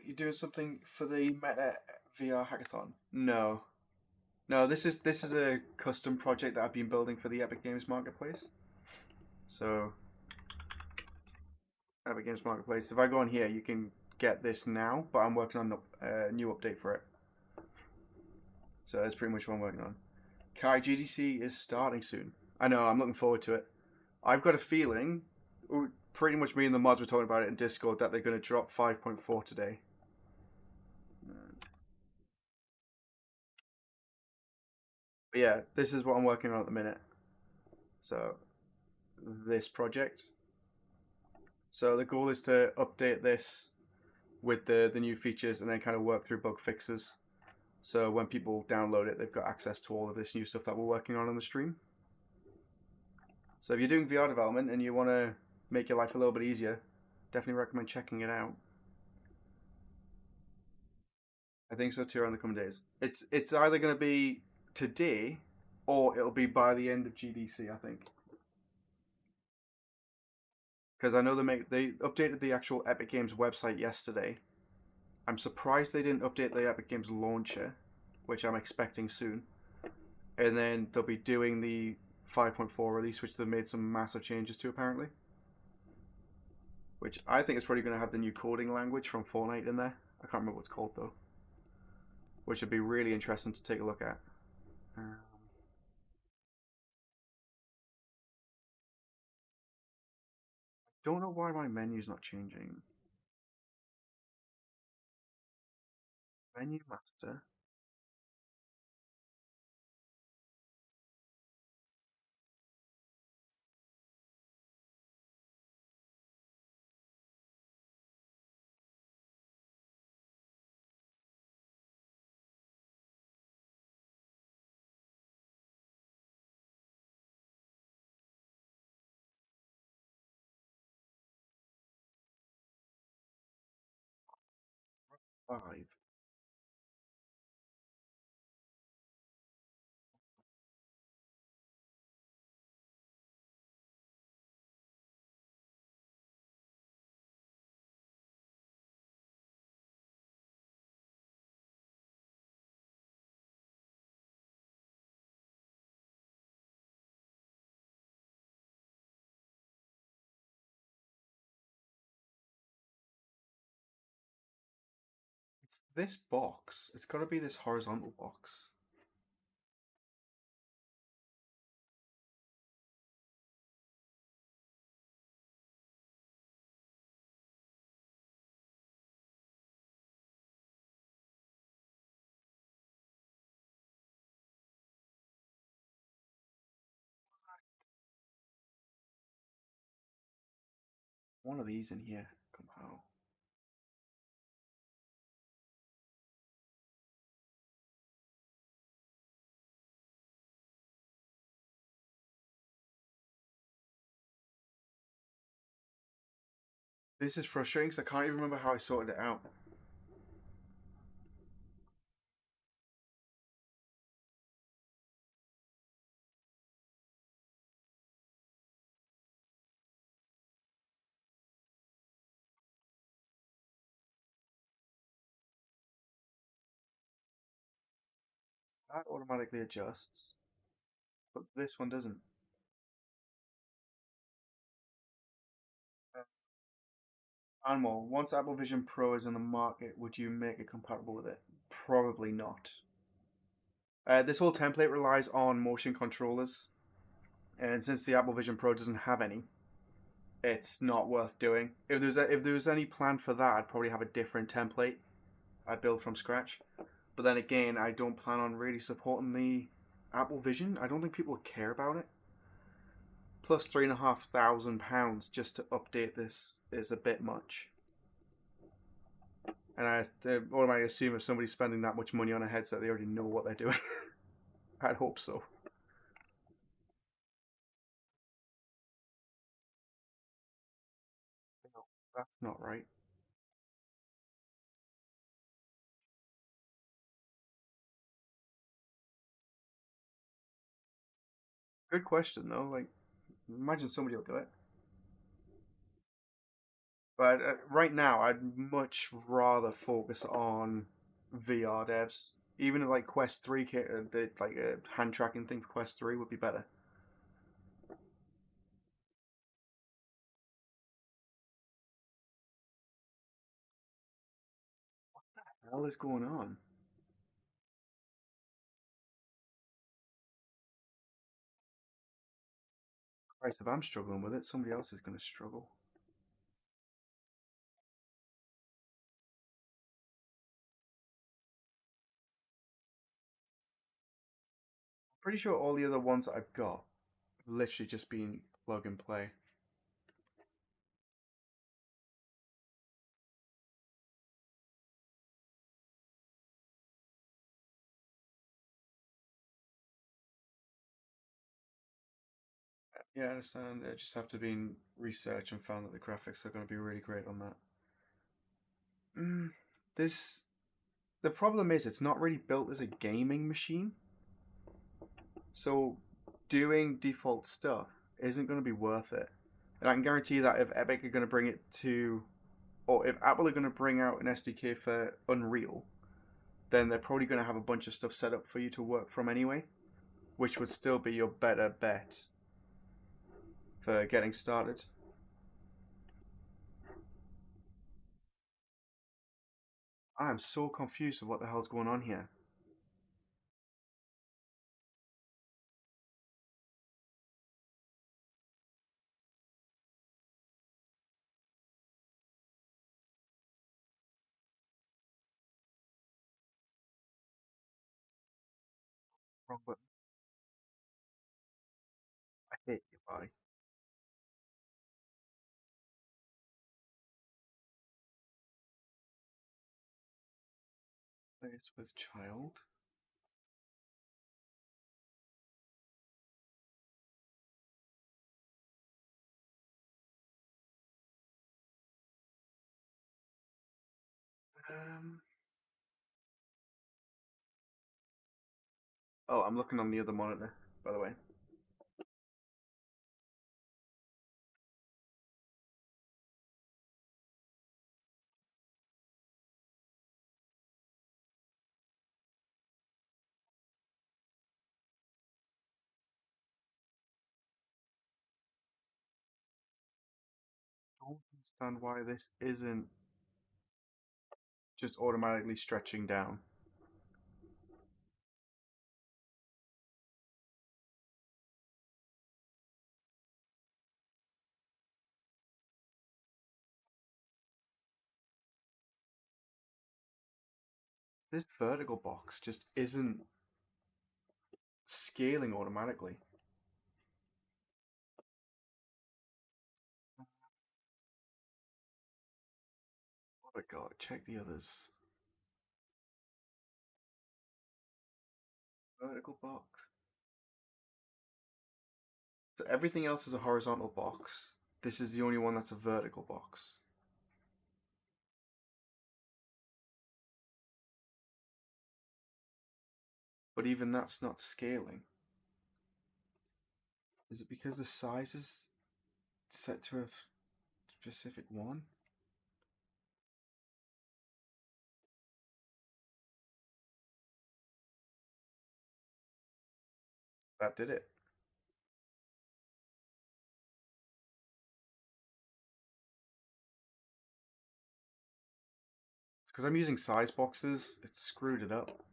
You doing something for the Meta VR hackathon? No. No, this is a custom project that I've been building for the Epic Games Marketplace. So Epic Games Marketplace. If I go on here, you can get this now, but I'm working on the new update for it. So that's pretty much what I'm working on. Kai GDC is starting soon. I know. I'm looking forward to it. I've got a feeling, pretty much me and the mods were talking about it in Discord, that they're going to drop 5.4 today. But yeah, this is what I'm working on at the minute. So this project. So the goal is to update this with the new features and then kind of work through bug fixes. So when people download it, they've got access to all of this new stuff that we're working on the stream. So if you're doing VR development and you want to make your life a little bit easier, definitely recommend checking it out. I think so too in the coming days. It's either going to be today or it'll be by the end of GDC, I think. Because I know they updated the actual Epic Games website yesterday. I'm surprised they didn't update the Epic Games launcher, which I'm expecting soon. And then they'll be doing the 5.4 release, which they've made some massive changes to apparently. Which I think is probably going to have the new coding language from Fortnite in there. I can't remember what it's called though. Which would be really interesting to take a look at. Don't know why my menu's not changing. Menu master. Five. This box, it's got to be this horizontal box. One of these in here somehow. This is frustrating because I can't even remember how I sorted it out. That automatically adjusts, but this one doesn't. Animal, once Apple Vision Pro is in the market, would you make it compatible with it? Probably not. This whole template relies on motion controllers, and since the Apple Vision Pro doesn't have any, it's not worth doing. If there was any plan for that, I'd probably have a different template I'd build from scratch. But then again, I don't plan on really supporting the Apple Vision. I don't think people care about it. Plus £3,500 just to update this is a bit much. And I automatically assume if somebody's spending that much money on a headset, they already know what they're doing. I'd hope so. No, that's not right. Good question though. Like, imagine somebody will do it. But right now, I'd much rather focus on VR devs. Even like Quest 3, like a hand tracking thing for Quest 3 would be better. What the hell is going on? Christ, if I'm struggling with it, somebody else is going to struggle. Pretty sure all the other ones that I've got have literally just been plug and play. Yeah, I understand. I just have to be research and found that the graphics are going to be really great on that. Mm, this the problem is it's not really built as a gaming machine, so doing default stuff isn't going to be worth it. And I can guarantee that if Epic are going to bring it to, or if Apple are going to bring out an SDK for Unreal, then they're probably going to have a bunch of stuff set up for you to work from anyway, which would still be your better bet for getting started. I am so confused with what the hell's going on here. Wrong button. I hate you, bye. It's with child. Um. Oh, I'm looking on the other monitor, by the way. I don't understand why this isn't. just automatically stretching down. This vertical box just isn't scaling automatically. Oh my god, check the others. Vertical box. So everything else is a horizontal box. This is the only one that's a vertical box. But even that's not scaling. Is it because the size is set to a specific one? That did it. Because I'm using size boxes, it screwed it up.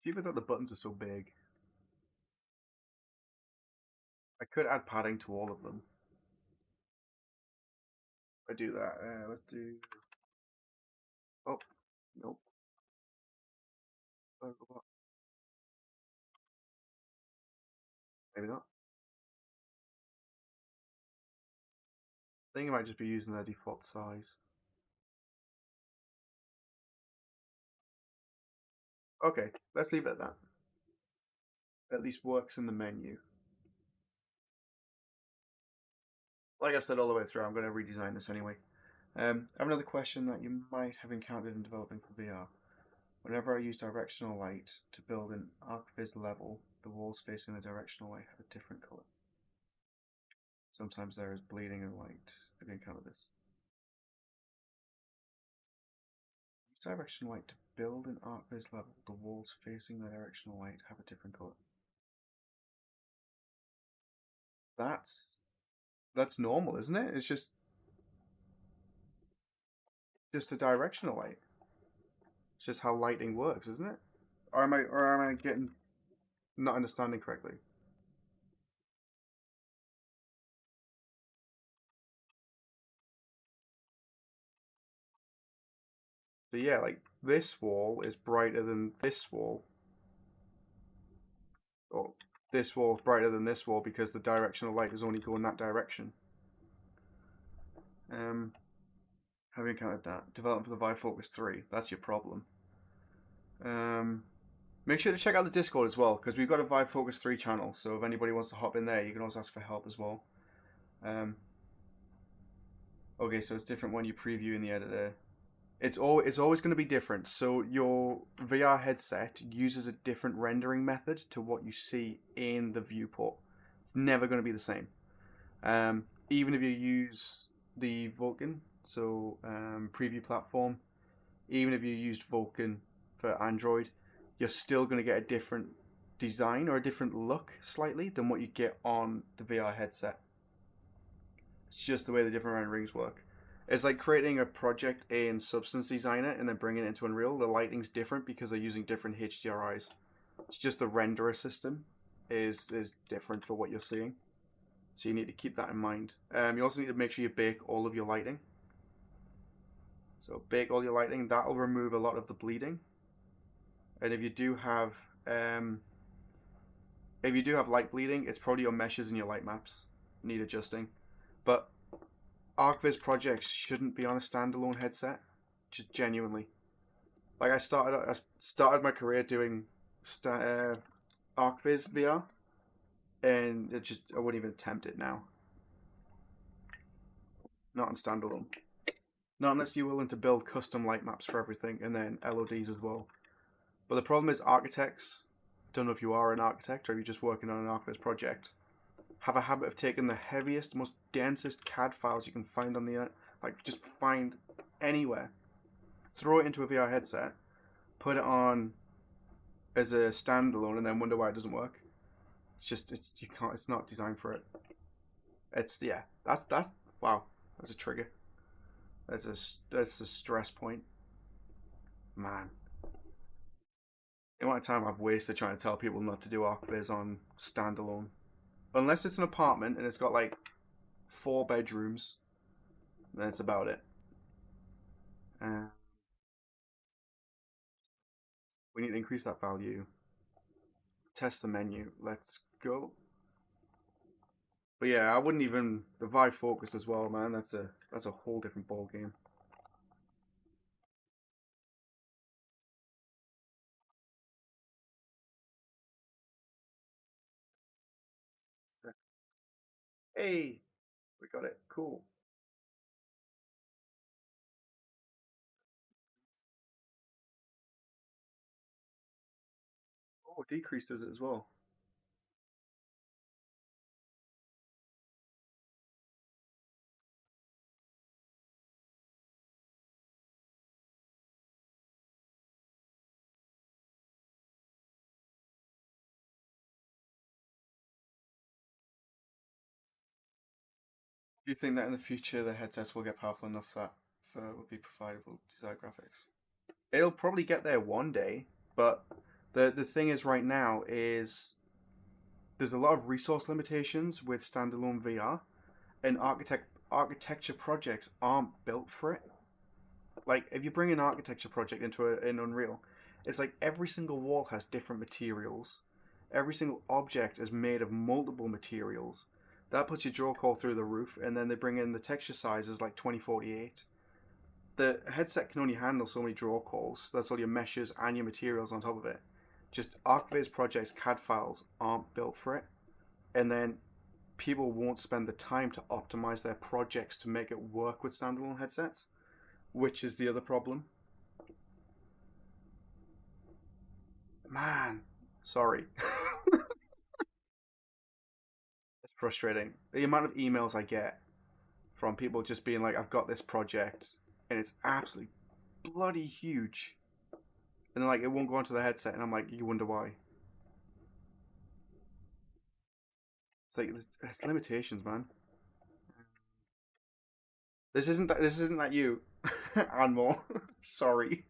Even though the buttons are so big, I could add padding to all of them. If I do that, let's do. Oh, nope. Maybe not. I think I might just be using their default size. Okay, let's leave it at that. At least works in the menu. Like I've said all the way through, I'm going to redesign this anyway. I have another question that you might have encountered in developing for VR. Whenever I use directional light to build an ArcViz level, the walls facing the directional light have a different color. Sometimes there is bleeding and light. Have you encountered this? Use directional light to build an ArcViz level, the walls facing the directional light have a different color. That's normal, isn't it? It's just a directional light. It's just how lighting works, isn't it? Or am I getting not understanding correctly? So yeah, like this wall is brighter than this wall, or this wall is brighter than this wall because the directional light is only going that direction. Have you encountered that? Development for the Vive Focus 3. That's your problem. Make sure to check out the Discord as well, because we've got a Vive Focus 3 channel, so if anybody wants to hop in there, you can always ask for help as well. Okay, so it's different when you preview in the editor. It's always going to be different. So your VR headset uses a different rendering method to what you see in the viewport. It's never going to be the same. Even if you use the Vulkan, so preview platform, even if you used Vulkan for Android, you're still going to get a different design or a different look slightly than what you get on the VR headset. It's just the way the different renderings work. It's like creating a project in Substance Designer and then bringing it into Unreal. The lighting's different because they're using different HDRIs. It's just the renderer system is different for what you're seeing. So you need to keep that in mind. You also need to make sure you bake all of your lighting. So bake all your lighting. That'll remove a lot of the bleeding. And if you do have light bleeding, it's probably your meshes and your light maps need adjusting. But ArcViz projects shouldn't be on a standalone headset. Just genuinely. Like I started my career doing ArcViz VR, and I wouldn't even attempt it now. Not on standalone. Not unless you're willing to build custom light maps for everything and then LODs as well. But the problem is architects, don't know if you are an architect or you're just working on an ArcViz project, have a habit of taking the heaviest, most densest CAD files you can find on the Like, just find anywhere, throw it into a VR headset, put it on as a standalone, and then wonder why it doesn't work. It's just you can't. It's not designed for it. It's yeah. That's wow. That's a trigger. That's a stress point, man. The amount of time I've wasted trying to tell people not to do ArcViz on standalone, unless it's an apartment and it's got like 4 bedrooms, then it's about it. Uh, we need to increase that value. Test the menu. Let's go. But yeah, I wouldn't even the Vive Focus as well, man. That's a whole different ball game. Hey, we got it. Cool. Oh, decreased does it as well. Do you think that in the future the headsets will get powerful enough that will be providable desired graphics? It'll probably get there one day, but the thing is right now is there's a lot of resource limitations with standalone VR, and architecture projects aren't built for it. Like if you bring an architecture project into an Unreal, it's like every single wall has different materials. Every single object is made of multiple materials. That puts your draw call through the roof, and then they bring in the texture sizes like 2048. The headset can only handle so many draw calls. That's all your meshes and your materials on top of it. Just ArcViz projects CAD files aren't built for it, and then people won't spend the time to optimize their projects to make it work with standalone headsets, which is the other problem. Man, sorry. It's frustrating. The amount of emails I get from people just being like, I've got this project and it's absolutely bloody huge. And they're like, it won't go onto the headset. And I'm like, you wonder why. It's like, there's limitations, man. This isn't that you, Anmore. Sorry.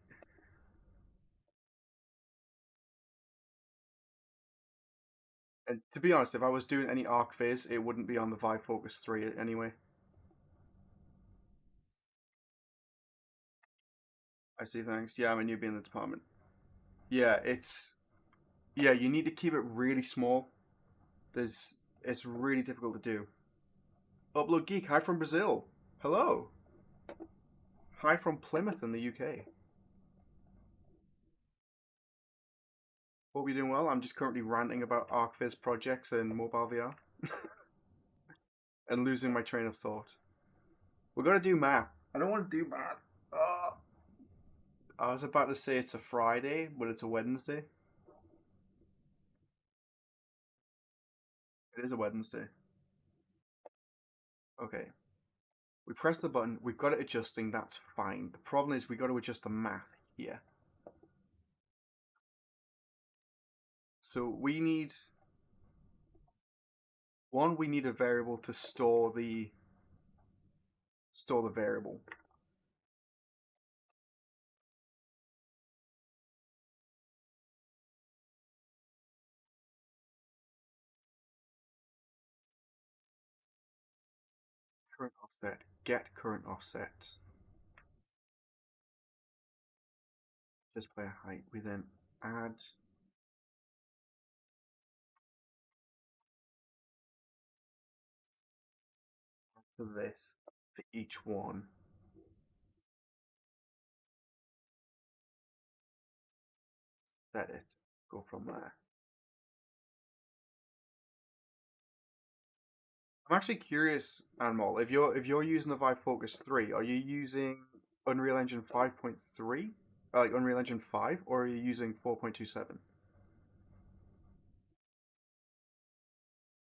And to be honest, if I was doing any ArcViz, it wouldn't be on the Vive Focus 3 anyway. I see, thanks. Yeah, I'm a newbie in the department. Yeah, yeah, you need to keep it really small. It's really difficult to do. Upload Geek, hi from Brazil. Hello. Hi from Plymouth in the UK. Hope you're doing well. I'm just currently ranting about ArcViz projects and mobile VR and losing my train of thought. We're gonna do math. I don't want to do math. I was about to say it's a Friday, but it's a Wednesday. It is a Wednesday. Okay. We press the button. We've got it adjusting. That's fine. The problem is we got to adjust the math here. So we need one. We need a variable to store the variable. Current offset. Get current offset. Display height. We then add to this for each one. Set it. Go from there. I'm actually curious, Anmol, if you're using the Vive Focus 3, are you using Unreal Engine 5.3? Like Unreal Engine 5, or are you using 4.27?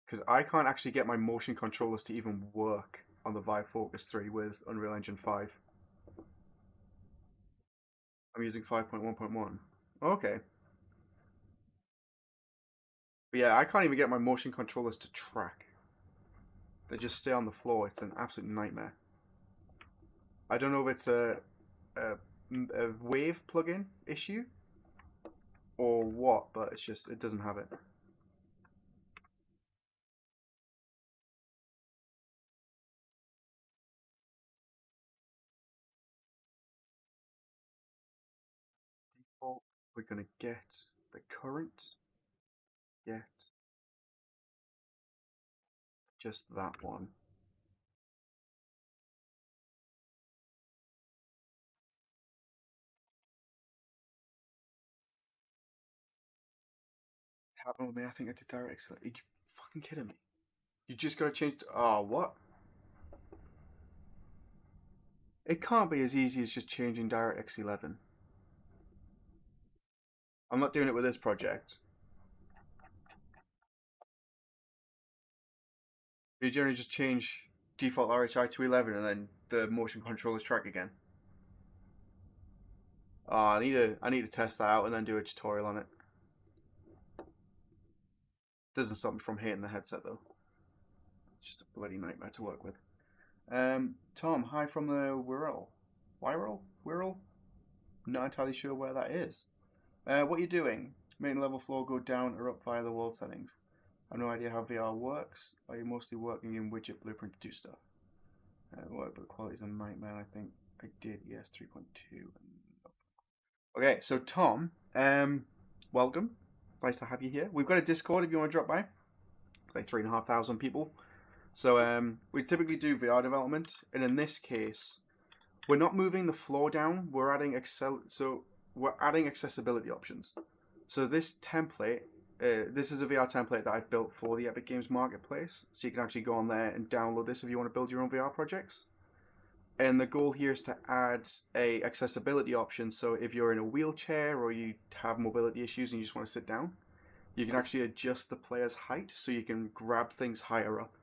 Because I can't actually get my motion controllers to even work on the Vive Focus 3 with Unreal Engine 5. I'm using 5.1.1. Okay. But yeah, I can't even get my motion controllers to track. They just stay on the floor. It's an absolute nightmare. I don't know if it's a, a Wave plugin issue or what, but it's just, it doesn't have it. Default, we're gonna get the current, get just that one. Happened with me, I think I did DirectX. Are you fucking kidding me? You just gotta change, oh, what? It can't be as easy as just changing DirectX 11. I'm not doing it with this project. You generally just change default RHI to 11 and then the motion controllers track again. Oh, I need to test that out and then do a tutorial on it. Doesn't stop me from hating the headset though. It's just a bloody nightmare to work with. Tom, hi from the Wirral. Wirral? Not entirely sure where that is. What are you doing? Making level floor go down or up via the world settings? I have no idea how VR works. Are you mostly working in widget blueprint to do stuff? Work, but the quality is a nightmare. I think I did. Yes, 3.2. Okay, so Tom, welcome. Nice to have you here. We've got a Discord if you want to drop by. Like 3,500 people. So we typically do VR development, and in this case, we're not moving the floor down. We're adding accessibility options. So this template, this is a VR template that I've built for the Epic Games Marketplace. So you can actually go on there and download this if you want to build your own VR projects. And the goal here is to add a accessibility option. So if you're in a wheelchair or you have mobility issues and you just want to sit down, you can actually adjust the player's height so you can grab things higher up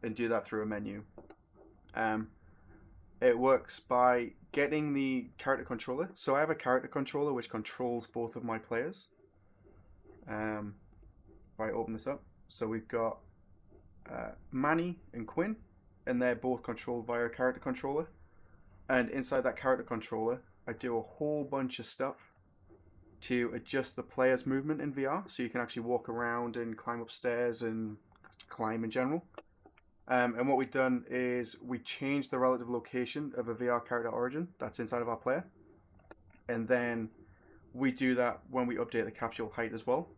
and do that through a menu. It works by getting the character controller. So I have a character controller which controls both of my players. If I open this up, so we've got Manny and Quinn, and they're both controlled via a character controller. And inside that character controller, I do a whole bunch of stuff to adjust the player's movement in VR, so you can actually walk around and climb upstairs and climb in general. And what we've done is we changed the relative location of a VR character origin that's inside of our player. And then we do that when we update the capsule height as well,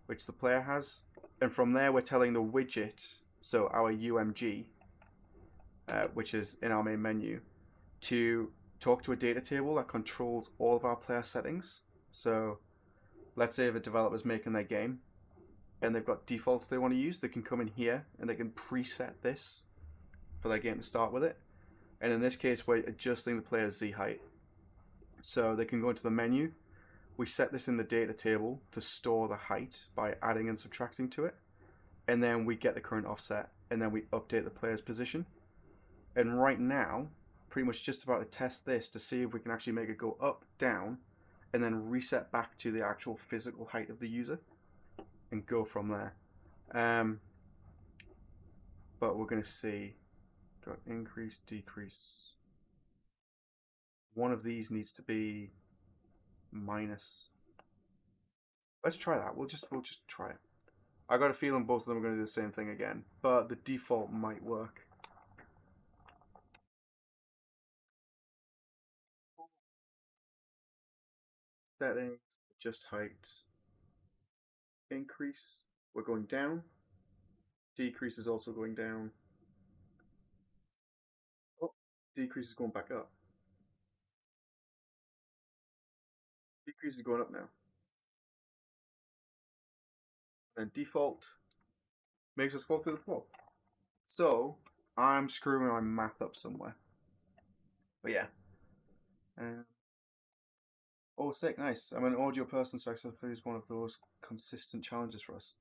which the player has. And from there, we're telling the widget, so our UMG, which is in our main menu, to talk to a data table that controls all of our player settings. So let's say if a developer's making their game and they've got defaults they want to use, they can come in here and they can preset this for their game to start with it. And in this case, we're adjusting the player's Z height. So they can go into the menu. We set this in the data table to store the height by adding and subtracting to it. And then we get the current offset, and then we update the player's position. And right now, pretty much just about to test this to see if we can actually make it go up, down, and then reset back to the actual physical height of the user and go from there. But we're going to see, got increase, decrease. One of these needs to be minus. Let's try that. We'll just try it. I got a feeling both of them are going to do the same thing again, but the default might work. Settings, adjust height, increase, we're going down, decrease is also going down, oh, decrease is going back up, decrease is going up now, and default makes us fall through the floor. So, I'm screwing my math up somewhere. But yeah. Oh, sick, nice. I'm an audio person, so accessibility is one of those consistent challenges for us.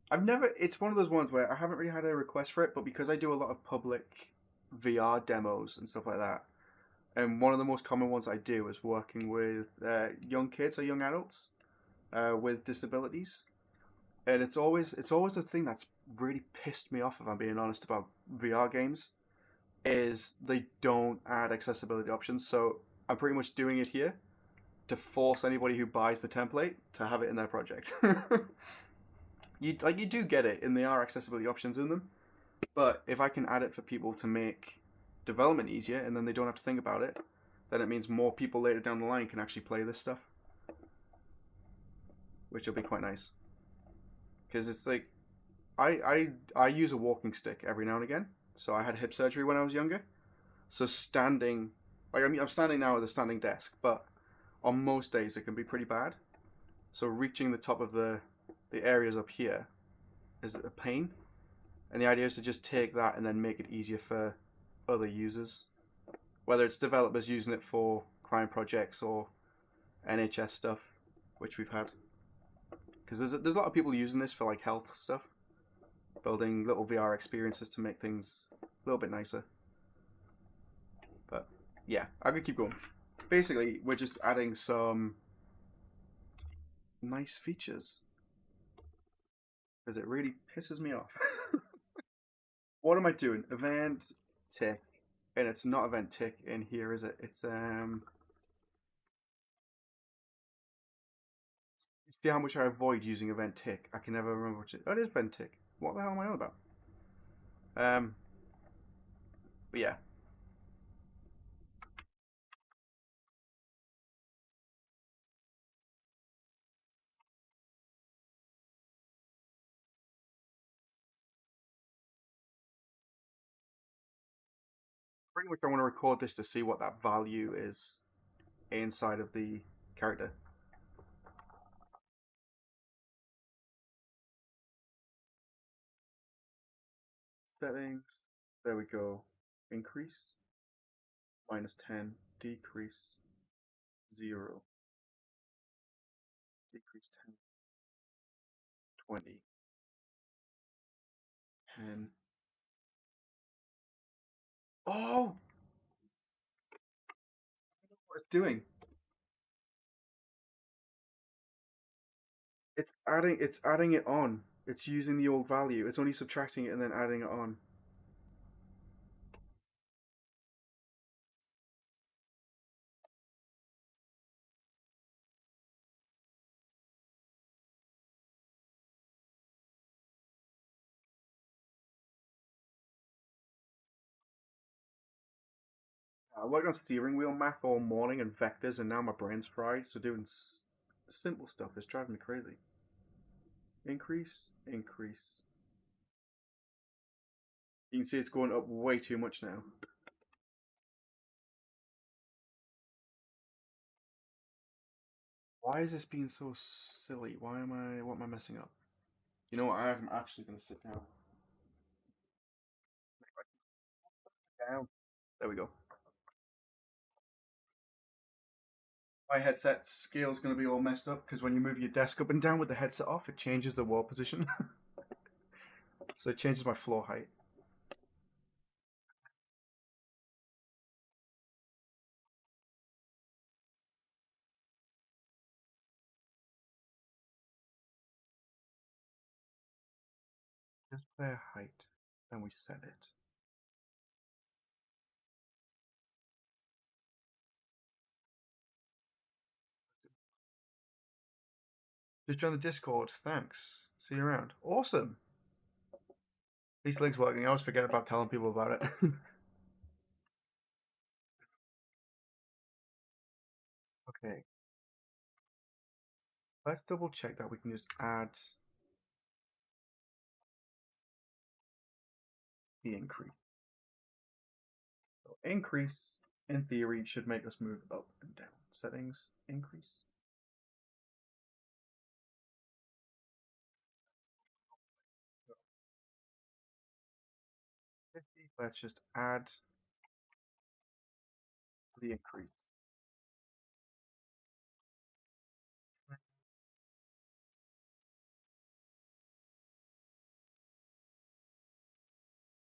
I've never. It's one of those ones where I haven't really had a request for it, but because I do a lot of public VR demos and stuff like that, and one of the most common ones I do is working with young kids or young adults with disabilities, and it's always the thing that's really pissed me off, if I'm being honest, about VR games, is they don't add accessibility options. So I'm pretty much doing it here to force anybody who buys the template to have it in their project. You do get it, and there are accessibility options in them. But if I can add it for people to make development easier, and then they don't have to think about it, then it means more people later down the line can actually play this stuff, which will be quite nice. Because it's like I use a walking stick every now and again. So I had hip surgery when I was younger. So standing, like I'm standing now at a standing desk, but on most days it can be pretty bad. So reaching the top of the areas up here is a pain. And the idea is to just take that and then make it easier for other users, whether it's developers using it for crime projects or NHS stuff, which we've had. Because there's a lot of people using this for like health stuff, building little VR experiences to make things a little bit nicer. But yeah, I could keep going. Basically, we're just adding some nice features because it really pisses me off. What am I doing? Event tick, and it's not event tick in here, is it? It's see how much I avoid using event tick. I can never remember which it. Oh, it is event tick. What the hell am I on about? Um, but yeah, pretty much I want to record this to see what that value is inside of the character. Settings. There we go. Increase -10. Decrease 0. Decrease 10. 20. 10. Oh, what it's doing? It's adding it on. It's using the old value. It's only subtracting it and then adding it on. I worked on steering wheel math all morning and vectors, and now my brain's fried. So doing simple stuff is driving me crazy. Increase, increase. You can see it's going up way too much now. Why is this being so silly? What am I messing up? You know what? I'm actually going to sit down. Down. There we go. My headset scale is going to be all messed up because when you move your desk up and down with the headset off, it changes the wall position. So it changes my floor height. Just player height. Then we set it. Just join the Discord. Thanks. See you around. Awesome. These links working. I always forget about telling people about it. Okay. Let's double check that we can just add the increase. So increase, in theory, should make us move up and down. Settings, increase. 50. Let's just add the increase.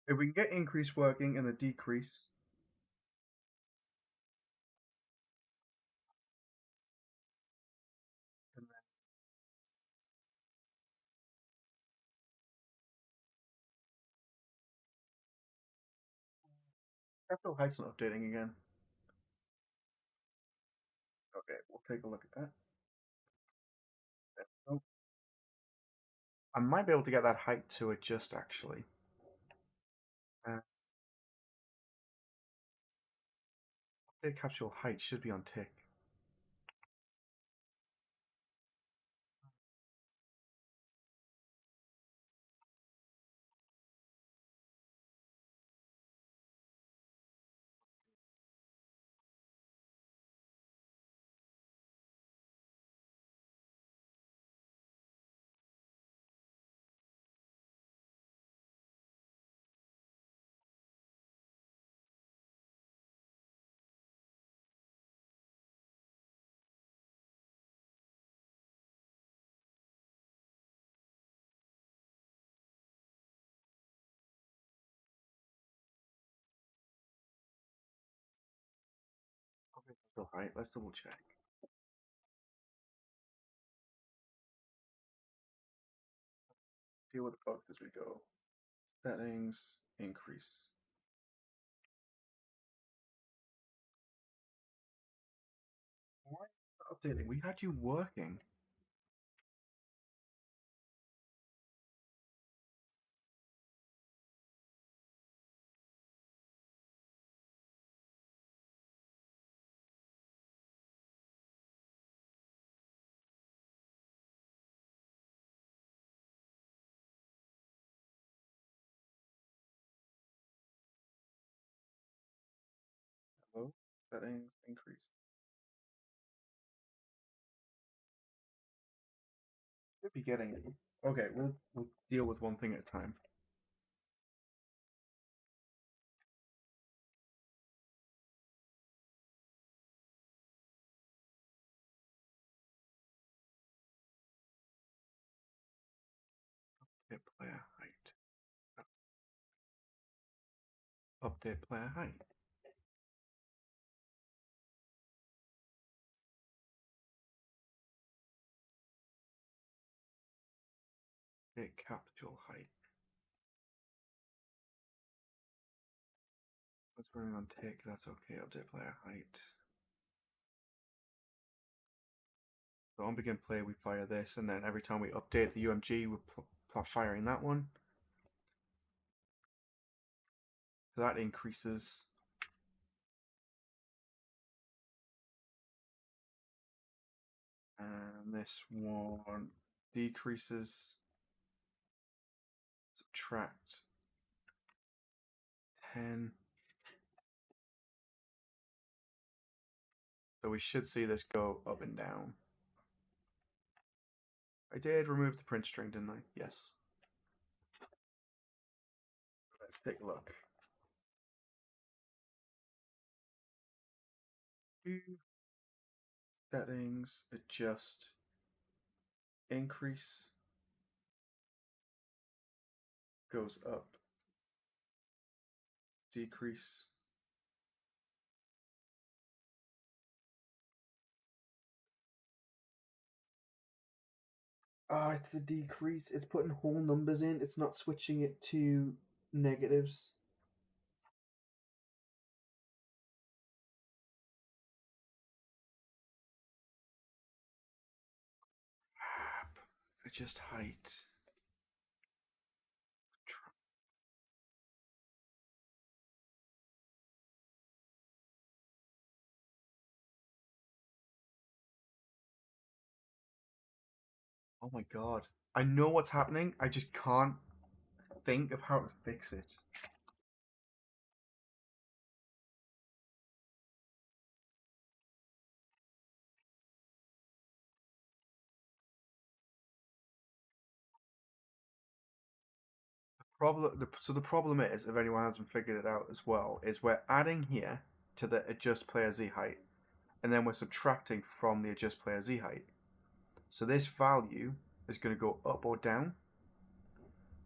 If we can get increase working and a decrease, and then capital height's not updating again. Okay, we'll take a look at that. Oh, I might be able to get that height to adjust actually. The capsule height should be on tick. Okay, capsule height. Let's double check. Deal with the bugs as we go. Settings, increase. Why updating? We had you working. Hello? Settings, increase. Should be getting it. Okay, we'll deal with one thing at a time. Update player height. Update player height. Update capsule height. Let's running on tick. That's okay. Update player height. So on begin play, we fire this, and then every time we update the UMG, we're firing that one. So that increases. And this one decreases. Subtract 10. So we should see this go up and down. I did remove the print string, didn't I? Yes. Let's take a look. Settings, adjust, increase, goes up, decrease. Ah, it's the decrease. It's putting whole numbers in. It's not switching it to negatives. Adjust height. Oh my god. I know what's happening. I just can't think of how to fix it. So the problem is, if anyone hasn't figured it out as well, is we're adding here to the adjust player z height, and then we're subtracting from the adjust player z height. So this value is going to go up or down.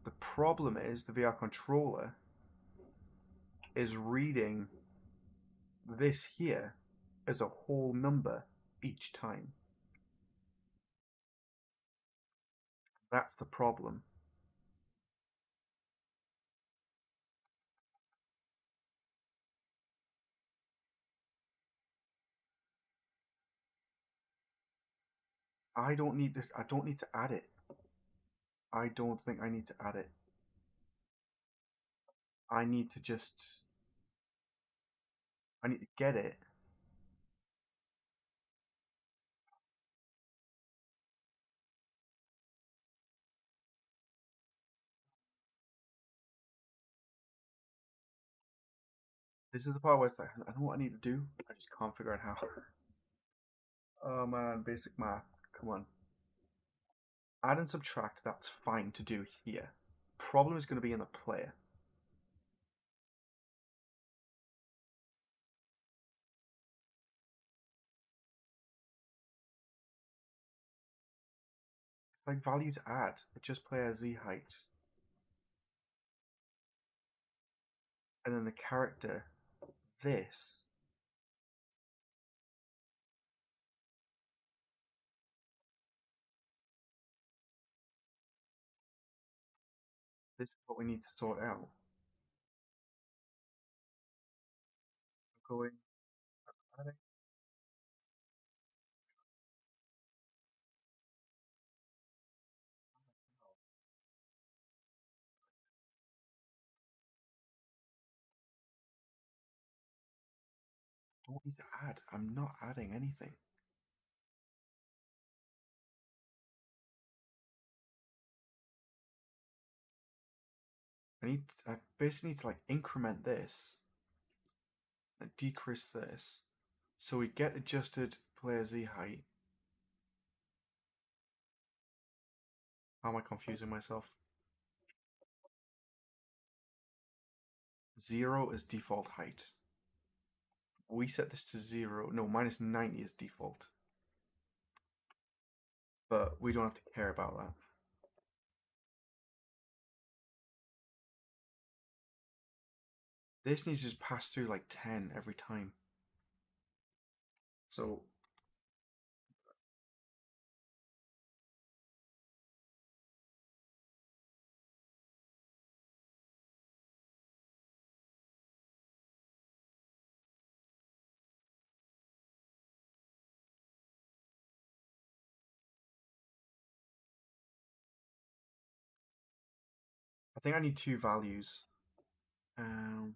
The problem is the VR controller is reading this here as a whole number each time. That's the problem. I don't need to add it. I don't think I need to add it. I need to just I need to get it. This is the part where it's like, I know what I need to do. I just can't figure out how. Oh man, basic math. Come on. Add and subtract, that's fine to do here. Problem is going to be in the player. It's like value to add. It just player z height. And then the character, this. This is what we need to sort out. Going. I don't need to add. I'm not adding anything. I basically need to like increment this and decrease this. So we get adjusted player z height. How am I confusing myself? 0 is default height. We set this to 0. No, minus 90 is default. But we don't have to care about that. This needs to just pass through like 10 every time. So I think I need two values. Um,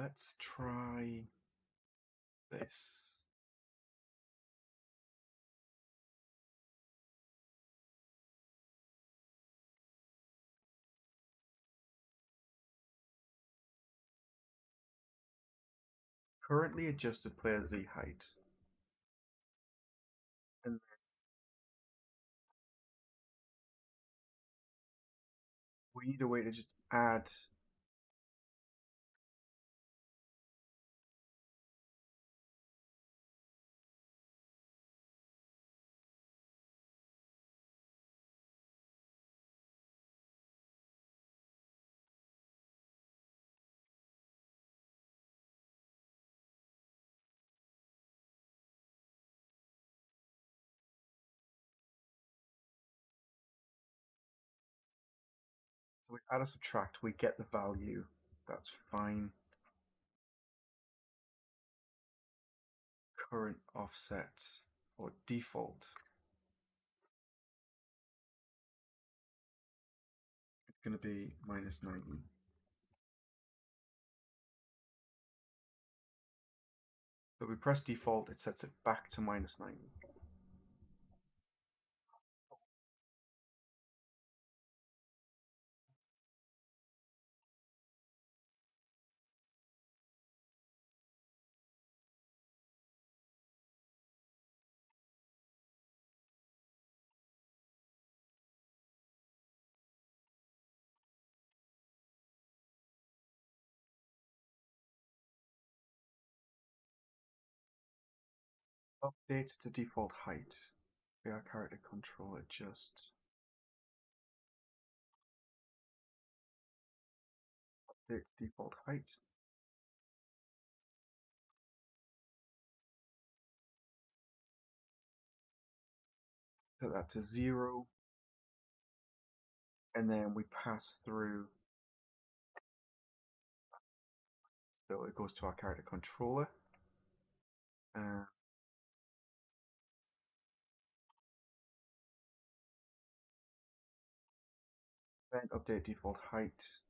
let's try this. Currently adjusted player Z height. And we need a way to just add. So we add a subtract, we get the value. That's fine. Current offset or default. It's going to be minus 90. So we press default, it sets it back to minus 90. Update to default height. VR character controller just update to default height. Set that to 0. And then we pass through, so it goes to our character controller. Then update default height.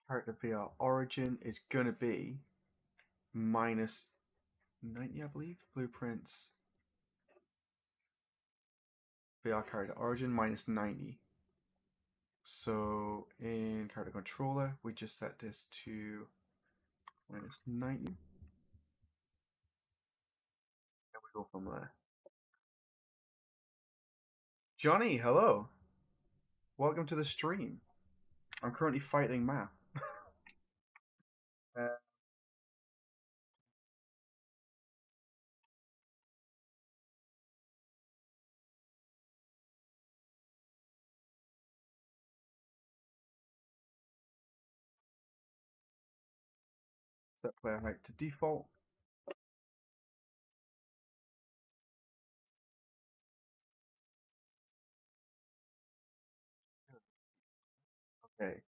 Character VR origin is gonna be minus 90, I believe. Blueprints VR character origin minus 90. So in character controller, we just set this to minus 90. And we go from there. Johnny, hello. Welcome to the stream. I'm currently fighting math. Set player height to default. Okay.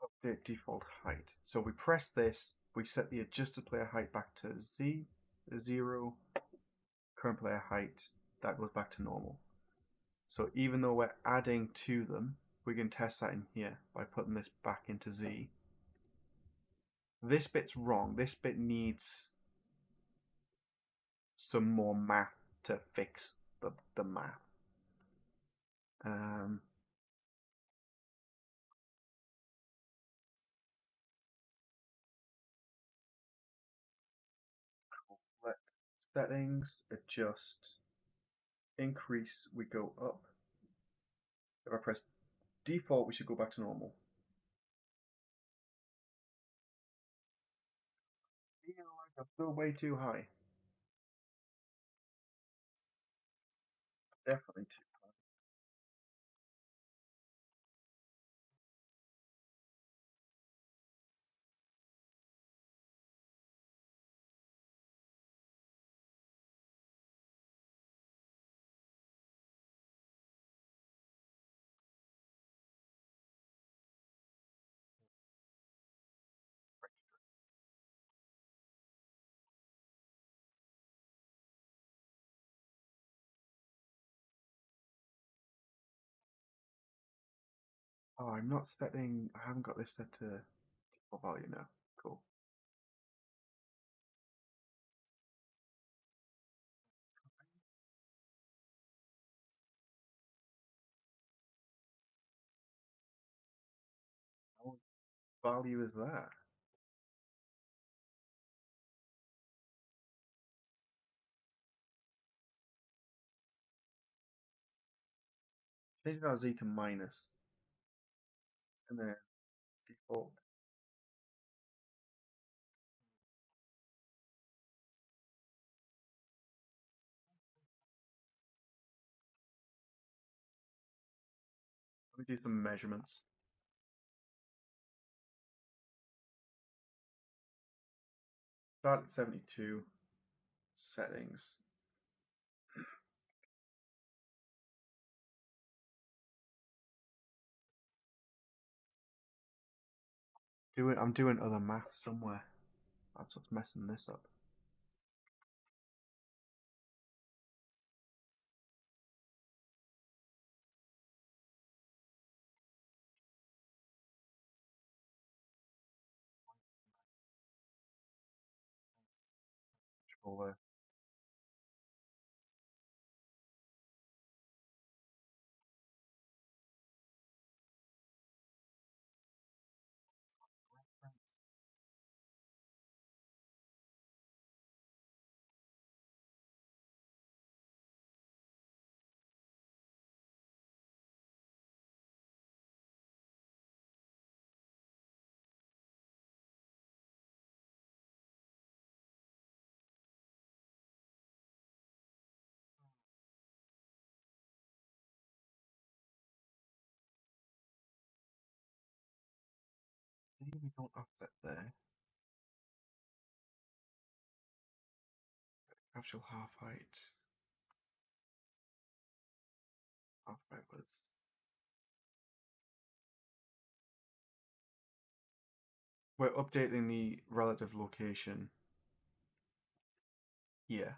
Update default height. So we press this, we set the adjusted player height back to 0, current player height, that goes back to normal. So even though we're adding to them, we can test that in here by putting this back into Z. This bit's wrong. This bit needs some more math to fix the math. Let settings adjust, increase, we go up. If I press default, we should go back to normal. I feel like I'm still way too high. Definitely too high. Oh, I'm not setting. I haven't got this set to default value now. Cool. What value is that? Change our Z to minus, and then default. Let me do some measurements. Start at 72. Settings. I'm doing other maths somewhere. That's what's messing this up. Controller. we don't offset there. Actual half height. Half height was. We're updating the relative location. Yeah.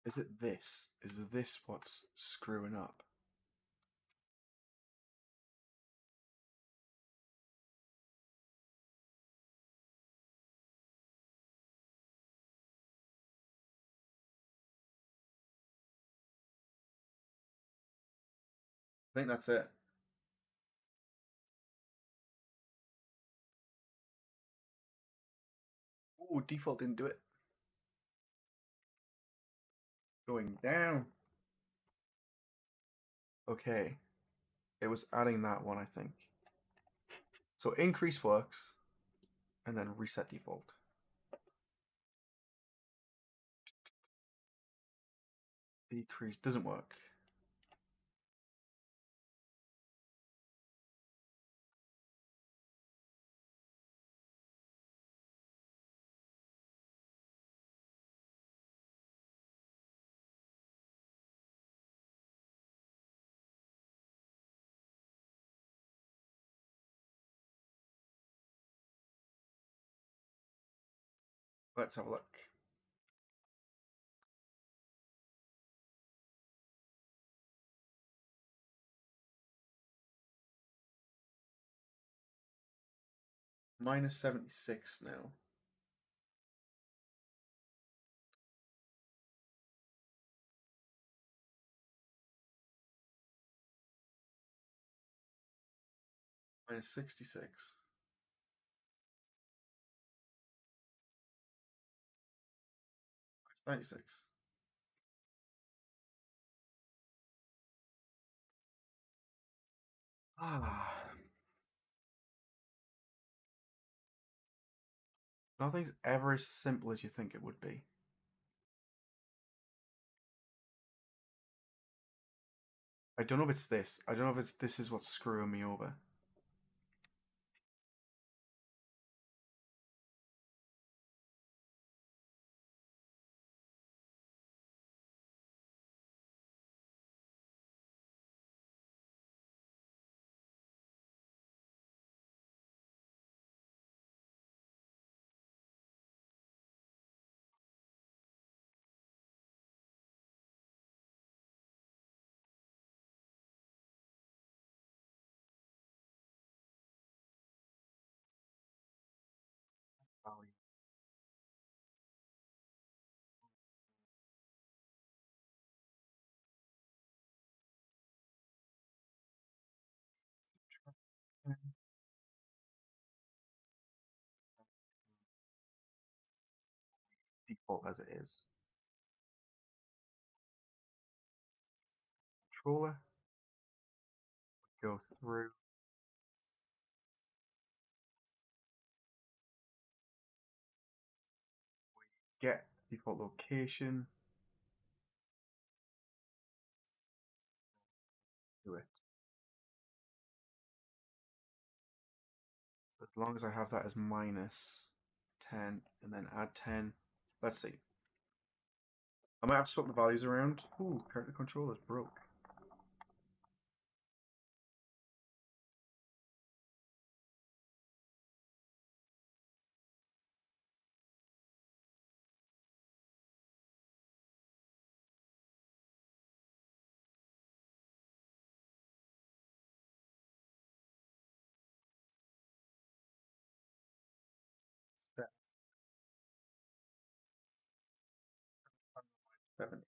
Is it this? Is this what's screwing up? I think that's it. Oh, default didn't do it. Going down. Okay. It was adding that one, I think. So increase works, and then reset default. Decrease doesn't work. Let's have a look. Minus 76 now. Minus 66. 96. Ah. Nothing's ever as simple as you think it would be. I don't know if it's this. I don't know if this is what's screwing me over. Default as it is. Controller. Go through. Get default location. Do it. So as long as I have that as minus 10 and then add 10. Let's see. I might have to swap the values around. Ooh, character controller's broke. Set 70.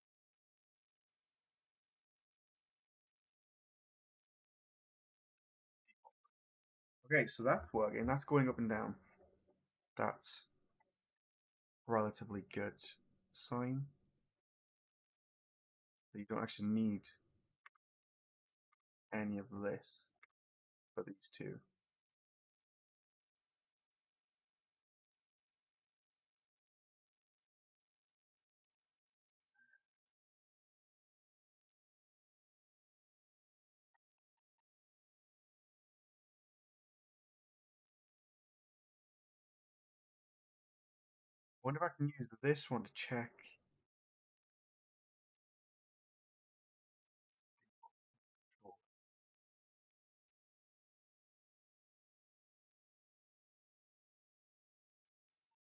Okay, so that's working. That's going up and down. That's relatively good sign. So you don't actually need any of this for these two. Wonder if I can use this one to check.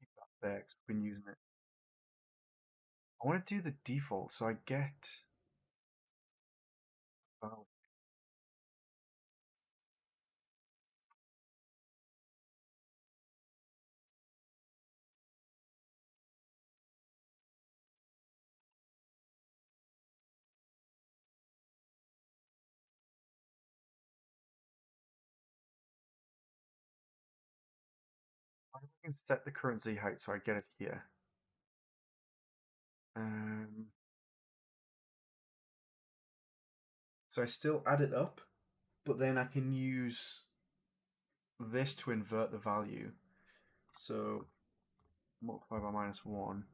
Keep that there 'cause we've been using it. I want to do the default so I get. Oh, I can set the currency height so I get it here. Um, so I still add it up, but then I can use this to invert the value. So multiply by -1.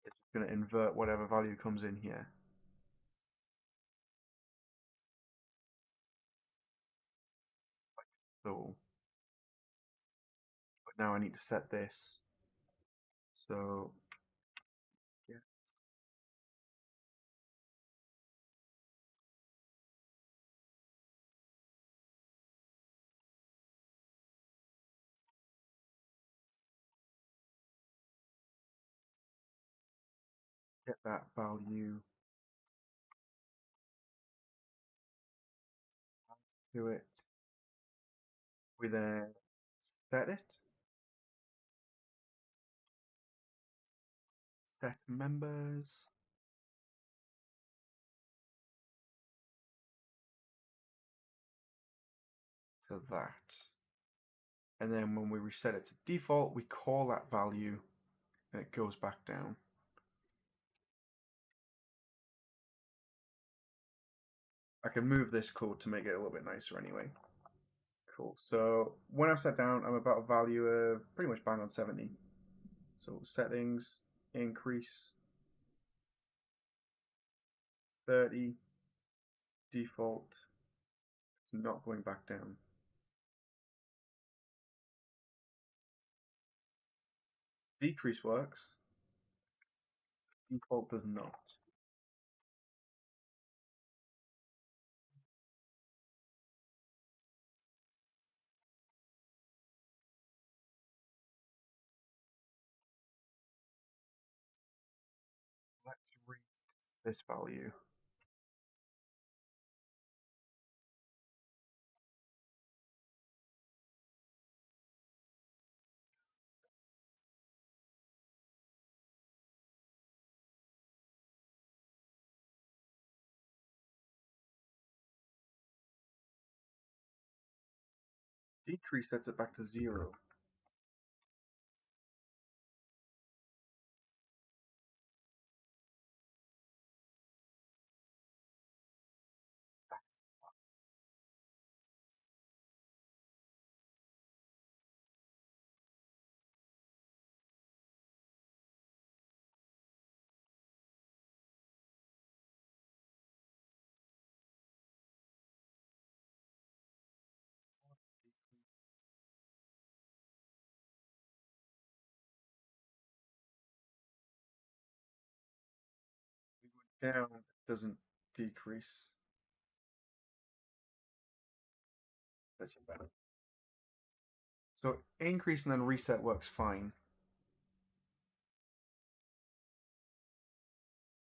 It's going to invert whatever value comes in here. So, but now I need to set this. So, yeah, get that value to it. We then set it. Set members to that. And then when we reset it to default, we call that value and it goes back down. I can move this code to make it a little bit nicer anyway. Cool. So when I've set down, I'm about a value of pretty much bang on 70. So settings, increase, 30, default. It's not going back down. Decrease works. Default does not. Let's read this value. Decrease sets it back to 0. Down, it doesn't decrease. That's better. So increase and then reset works fine.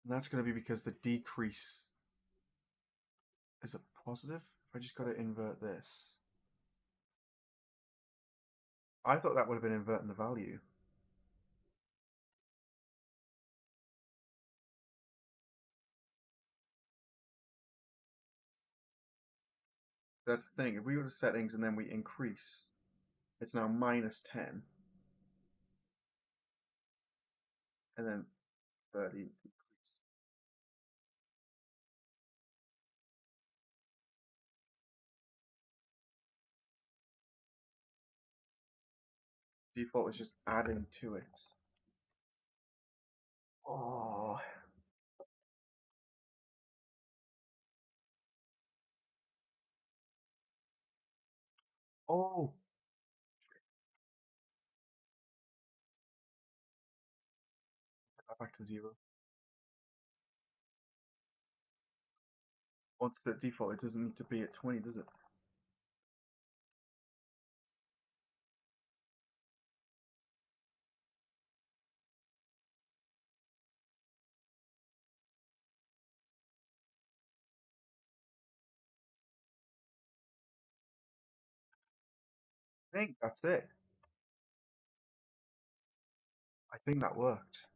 And that's going to be because the decrease is a positive. If I just got to invert this. I thought that would have been inverting the value. That's the thing. If we go to settings and then we increase, it's now -10. And then 30 decrease. Default is just adding to it. Oh. Oh. Back to 0. Once the default, it doesn't need to be at 20, does it? I think that's it. I think that worked.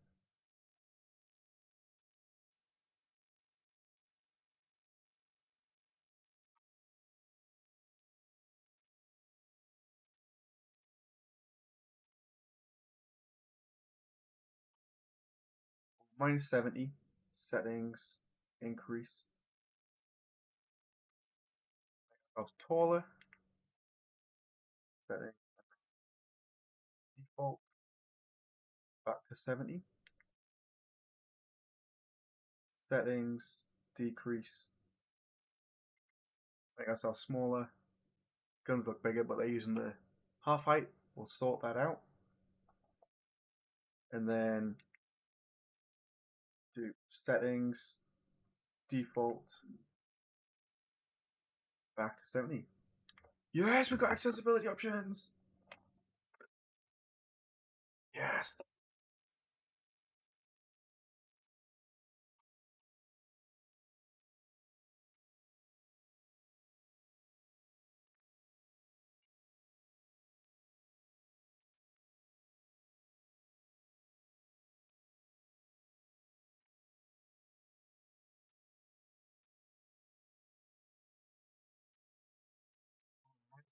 Minus 70. Settings. Increase. I was taller. Settings. Default. Back to 70. Settings. Decrease. Make ourselves smaller. Guns look bigger, but they're using the half height. We'll sort that out. And then do settings, default, back to 70. Yes, we've got accessibility options. Yes.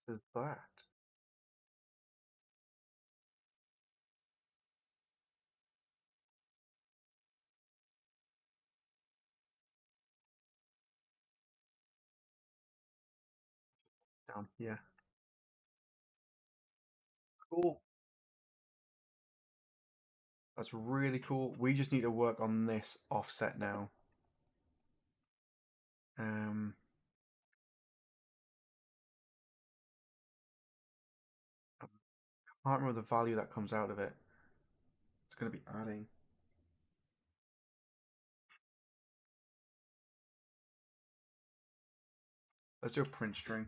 What is that? Down here. Cool. That's really cool. We just need to work on this offset now. I can't remember the value that comes out of it. It's going to be adding. Let's do a print string.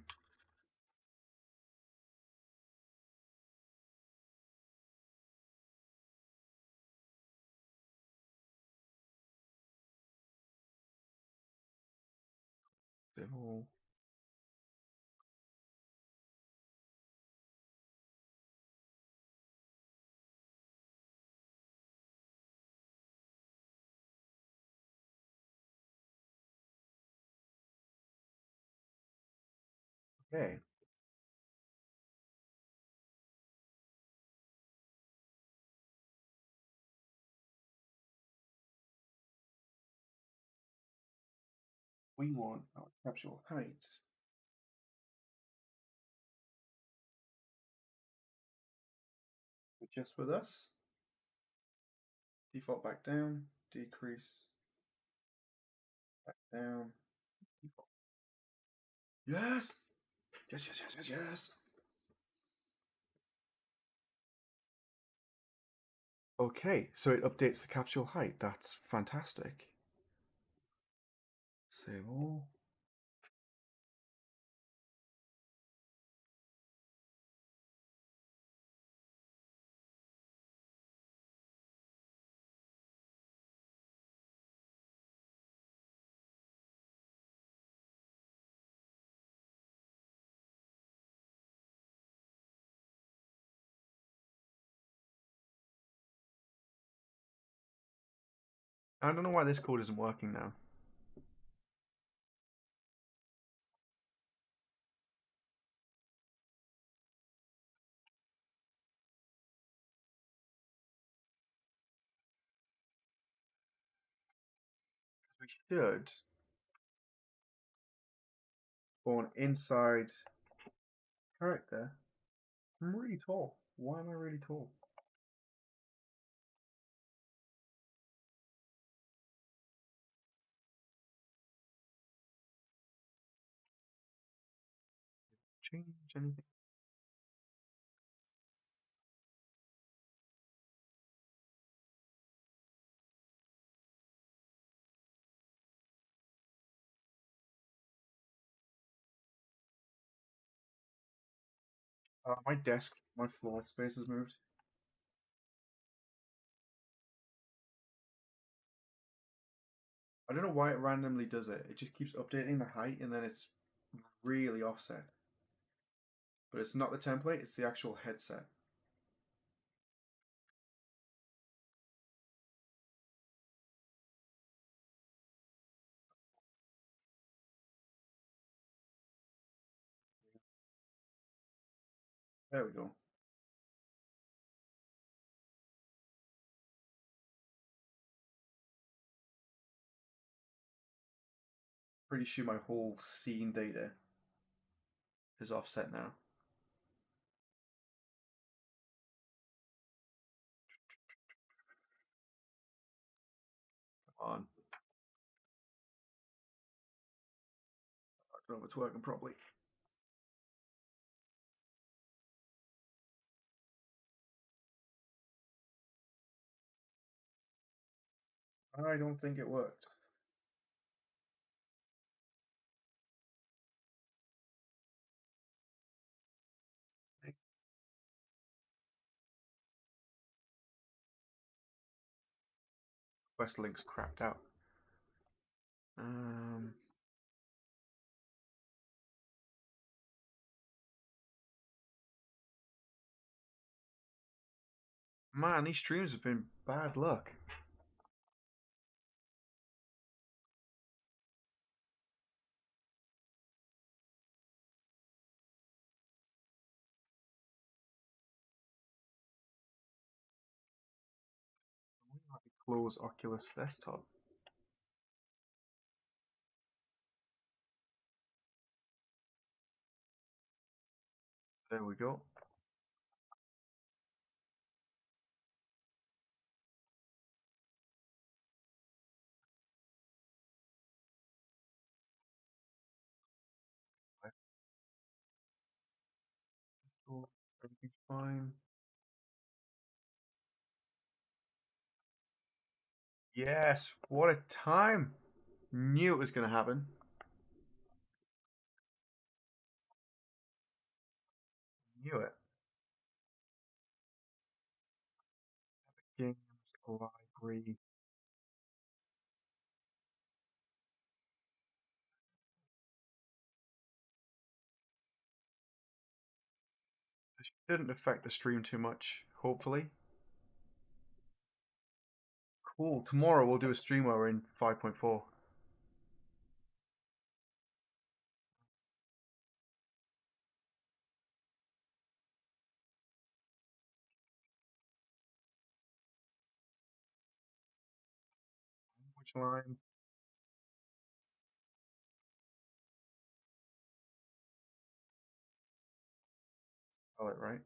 Civil. Okay. We want our capsule height. Just with us. Default back down. Decrease. Back down. Default. Yes! Yes, yes, yes, yes, yes. Okay, so it updates the capsule height. That's fantastic. Save all. I don't know why this code isn't working now. We should spawn inside character. I'm really tall. Why am I really tall? Change anything? My floor space has moved. I don't know why it randomly does it. It just keeps updating the height and then it's really offset. But it's not the template, it's the actual headset. There we go. Pretty sure my whole scene data is offset now. Come on. I don't know if it's working properly. I don't think it worked. Quest link's crapped out. Um, Man, these streams have been bad luck. Close Oculus Desktop. There we go. Everything's fine. Yes, what a time! Knew it was going to happen. Knew it. Games library. This didn't affect the stream too much, hopefully. Cool. Tomorrow we'll do a stream where we're in 5.4. Which line? Spell it right.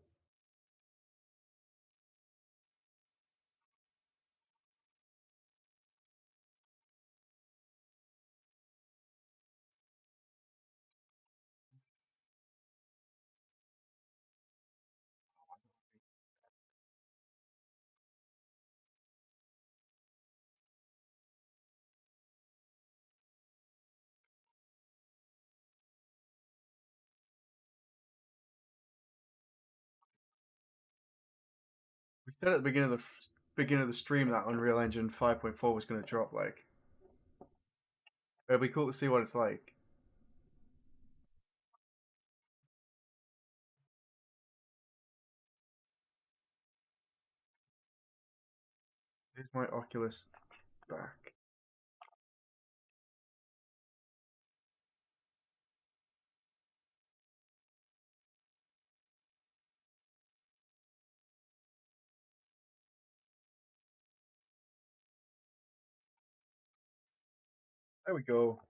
We said at the beginning of the stream that Unreal Engine 5.4 was going to drop. Like, it'll be cool to see what it's like. Here's my Oculus back. There we go.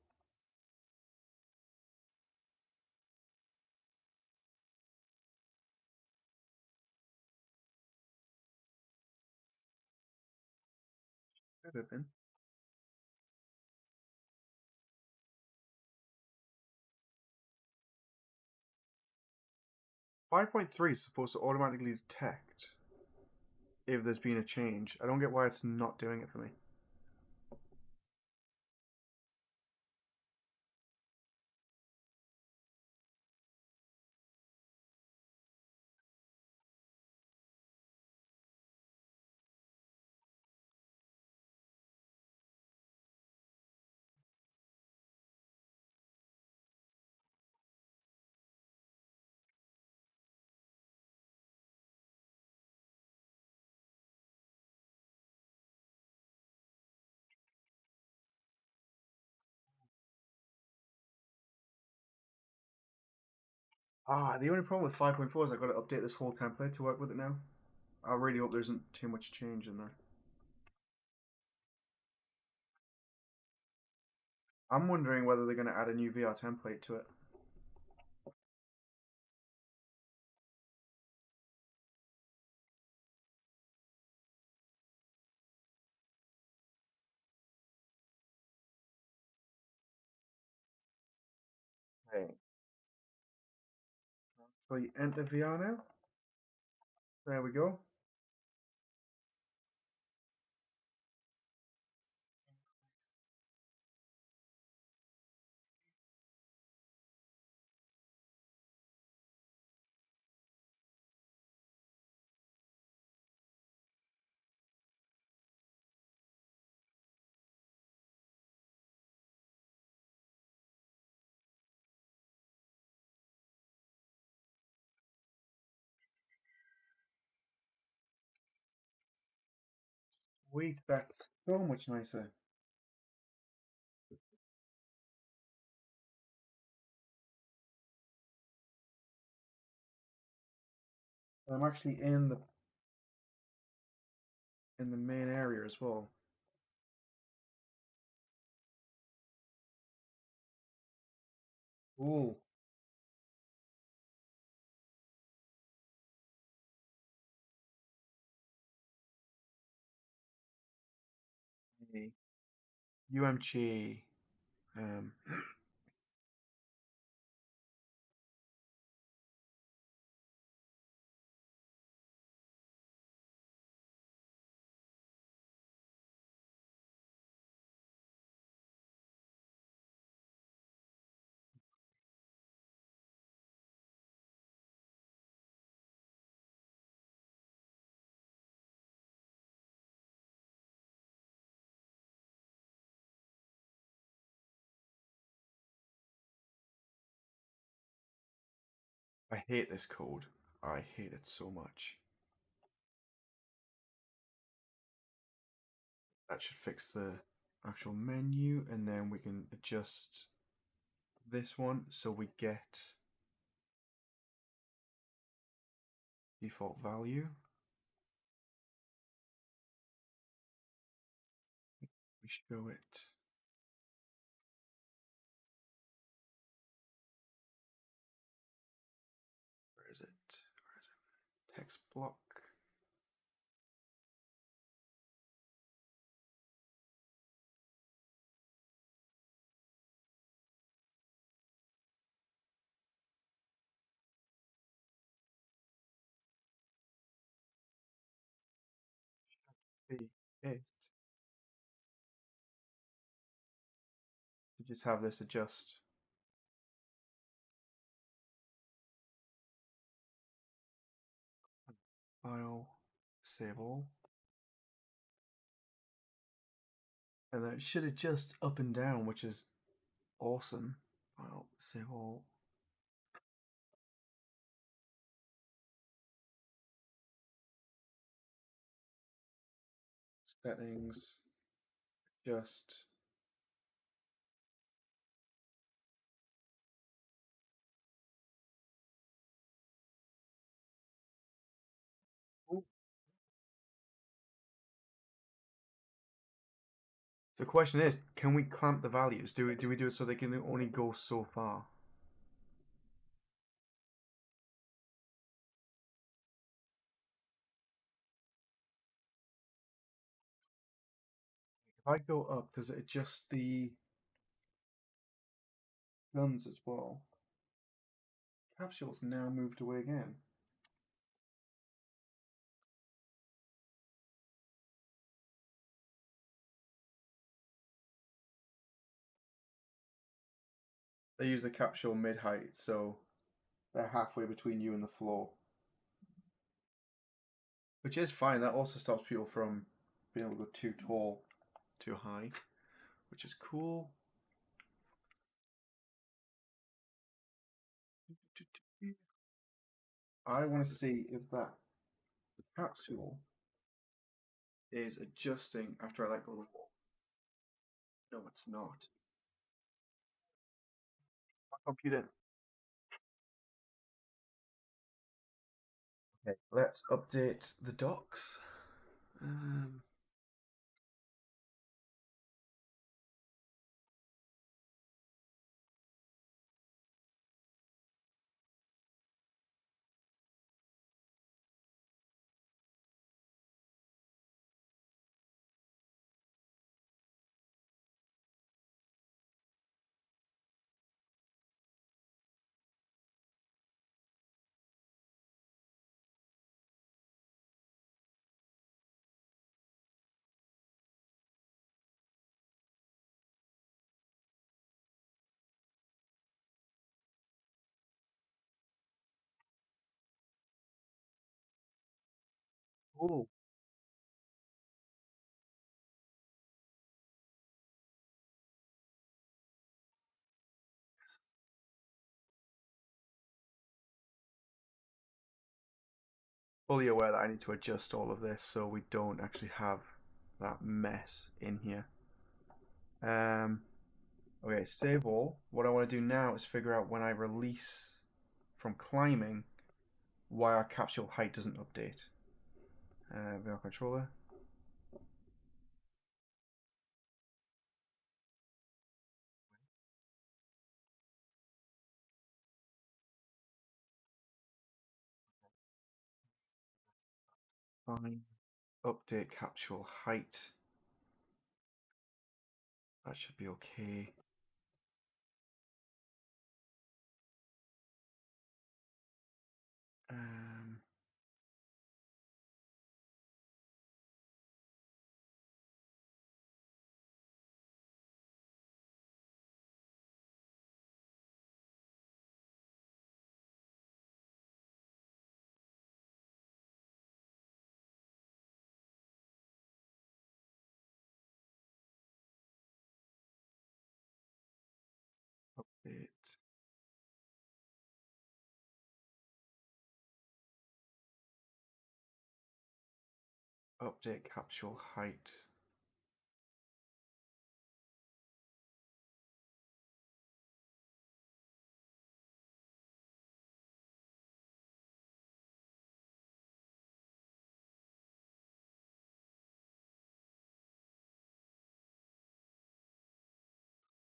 Could have been. 5.3 is supposed to automatically detect if there's been a change. I don't get why it's not doing it for me. The only problem with 5.4 is I've got to update this whole template to work with it now. I really hope there isn't too much change in there. I'm wondering whether they're going to add a new VR template to it. Okay. So you enter VR now. There we go. Sweet, that's so much nicer. I'm actually in the main area as well. Cool. Hey. UMG. Um, I hate this code. I hate it so much. That should fix the actual menu, and then we can adjust this one so we get default value. We show it. Where is it? Where is it? Text block. Be it. To just have this adjust. File, save all. And then it should adjust up and down, which is awesome. File, save all. Settings, adjust. So the question is, can we clamp the values? Do we do it so they can only go so far? If I go up, does it adjust the guns as well? Capsule's now moved away again. They use the capsule mid-height, so they're halfway between you and the floor. Which is fine, that also stops people from being able to go too tall, too high, which is cool. I want to see if that capsule is adjusting after I let go of the wall. No, it's not. My computer Okay, let's update the docs. Um, oh, fully aware that I need to adjust all of this so we don't actually have that mess in here. Um, okay, save all. What I want to do now is figure out when I release from climbing why our capsule height doesn't update. VR controller. Fine. Update capsule height. That should be okay. Um, update. Update capsule height.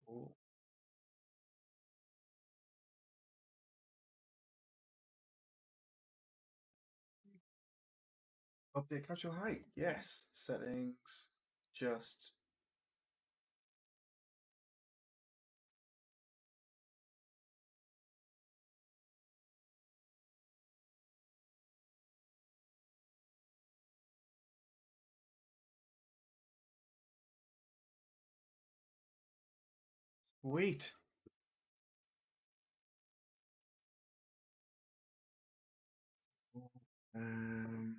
Oh. Update capsule height. Yes. Settings. Just wait. Um,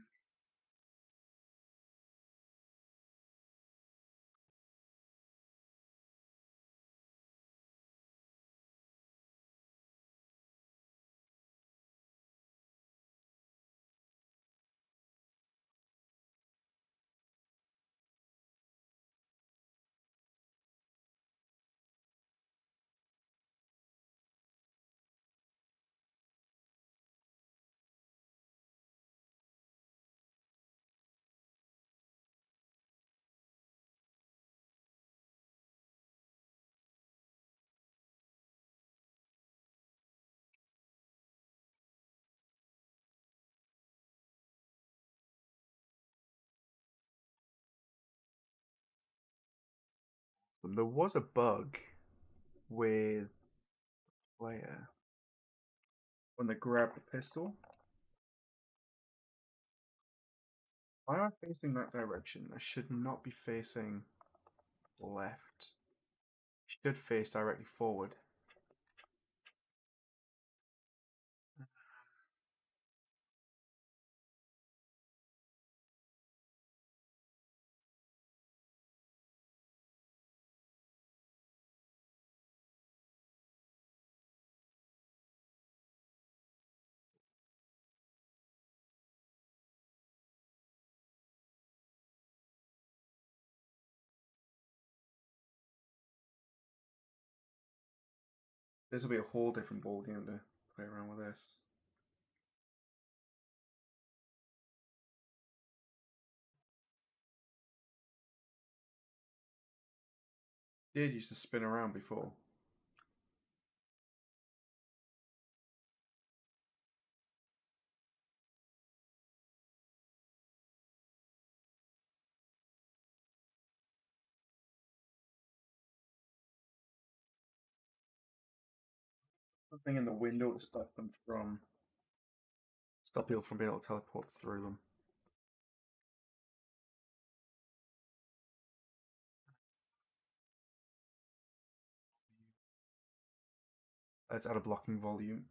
there was a bug with player when they grabbed the pistol. Why am I facing that direction? I should not be facing left. Should face directly forward. This will be a whole different ball game to play around with this. Did used to spin around before. Something in the window to stop people from being able to teleport through them. Let's add a blocking volume.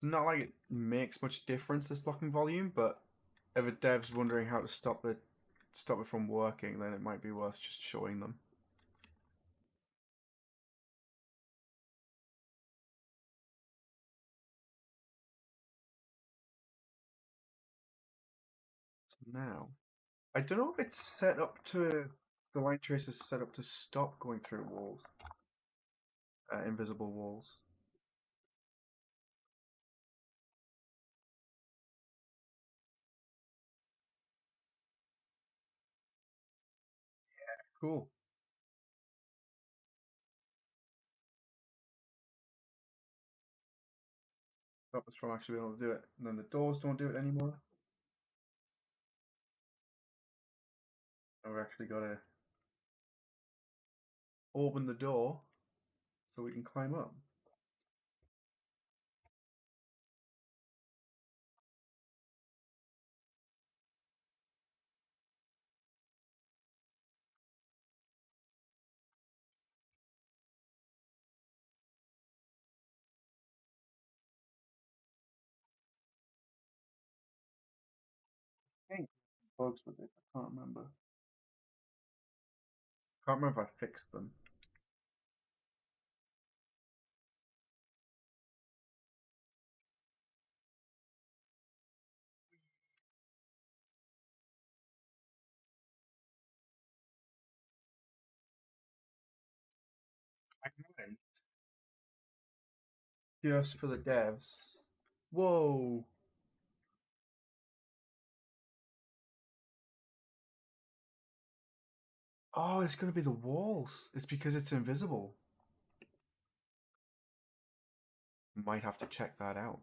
It's not like it makes much difference, this blocking volume, but if a dev's wondering how to stop it from working, then it might be worth just showing them. So now, I don't know if it's set up to the light trace is set up to stop going through walls, invisible walls. Cool. Stop us from actually being able to do it. And then the doors don't do it anymore. And we've actually got to open the door so we can climb up. I think bugs with it. I can't remember. Can't remember if I fixed them. I might. Just for the devs. Whoa. Oh, it's going to be the walls. It's because it's invisible. Might have to check that out.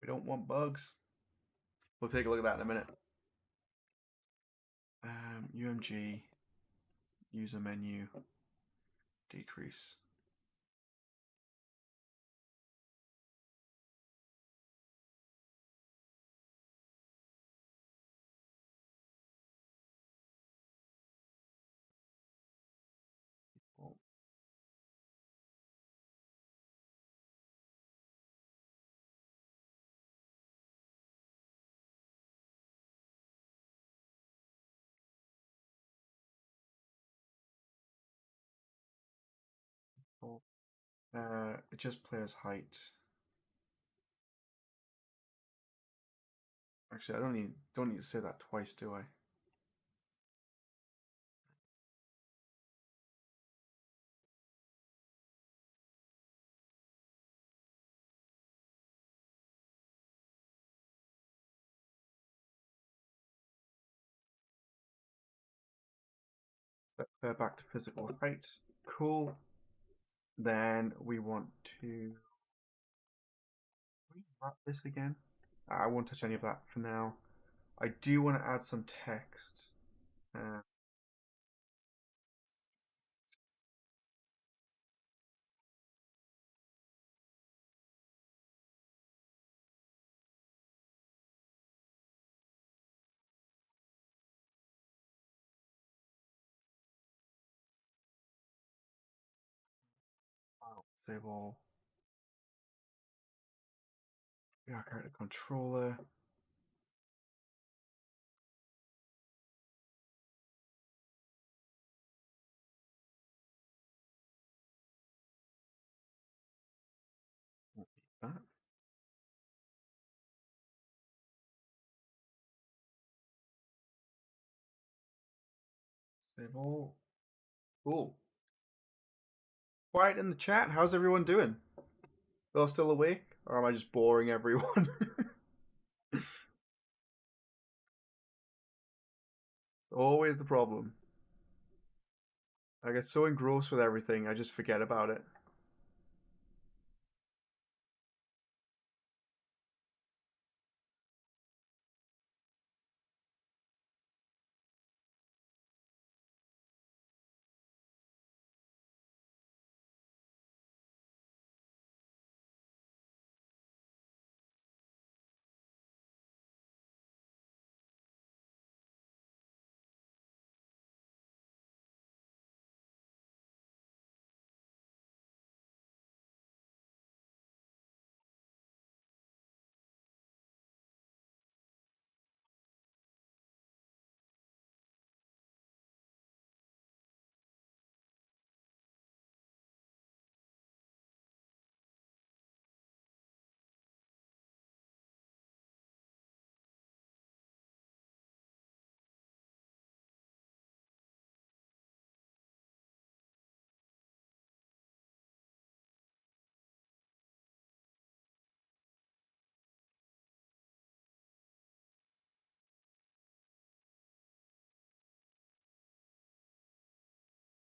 We don't want bugs. We'll take a look at that in a minute. UMG, user menu, decrease. Oh, oh. Adjust player's height. Actually, I don't need to say that twice, do I? Set player back to physical height. Cool. Then we want to wrap this again. I won't touch any of that for now. I do want to add some text. Uh, Save all. Yeah, character controller. That. They've all cool. Quiet in the chat. How's everyone doing? They're still awake, or am I just boring everyone? Always the problem. I get so engrossed with everything, I just forget about it.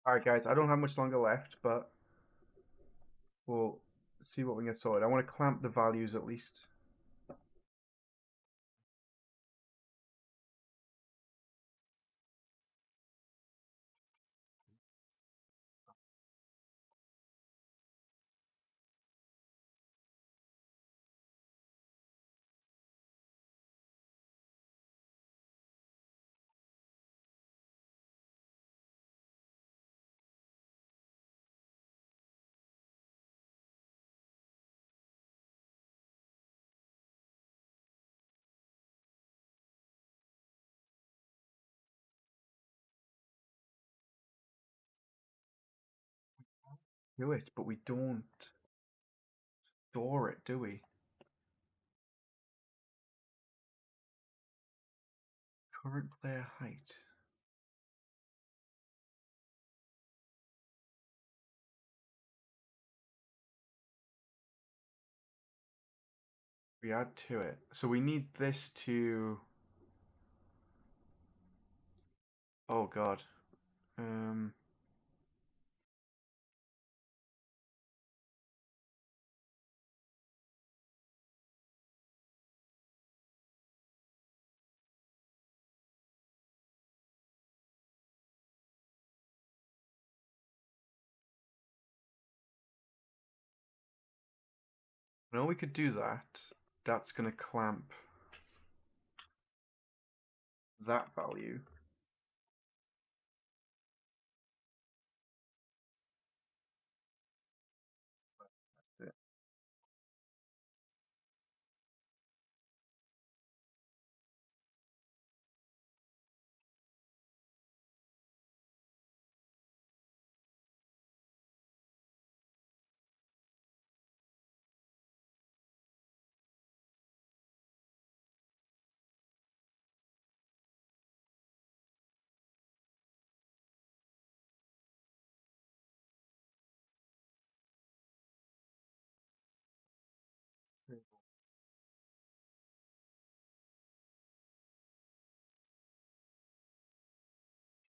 Alright, guys, I don't have much longer left, but we'll see what we can get sorted. I want to clamp the values at least. Do it, but we don't store it, do we? Current player height. We add to it. So we need this to... Oh god. Um, no, we could do that. That's going to clamp that value. Yeah.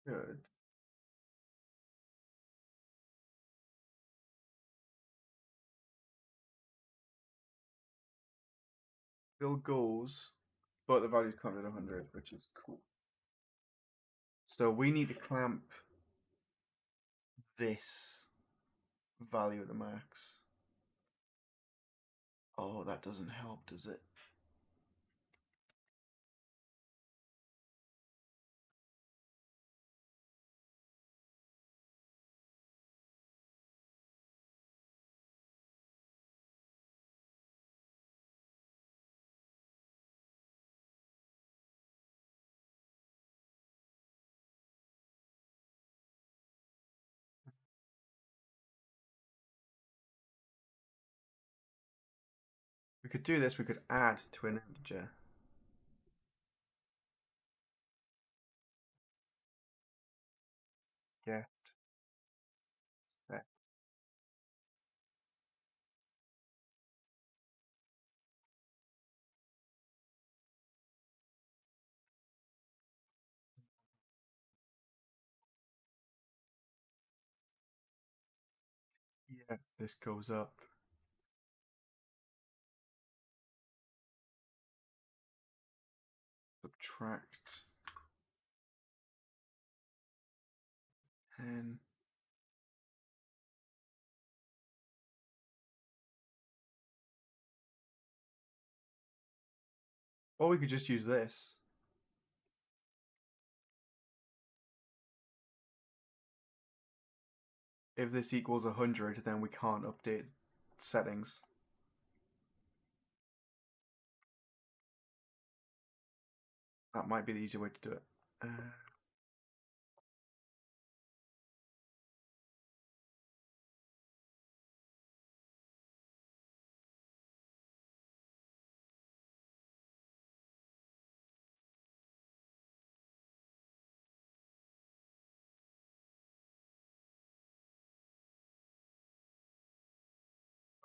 Good. Still goes, but the value's clamped at 100, which is cool. So we need to clamp this value at the max. Oh, that doesn't help, does it? We could do this, we could add to an integer. get set. Yeah, this goes up. Subtract 10. Or we could just use this. If this equals 100, then we can't update settings. That might be the easier way to do it.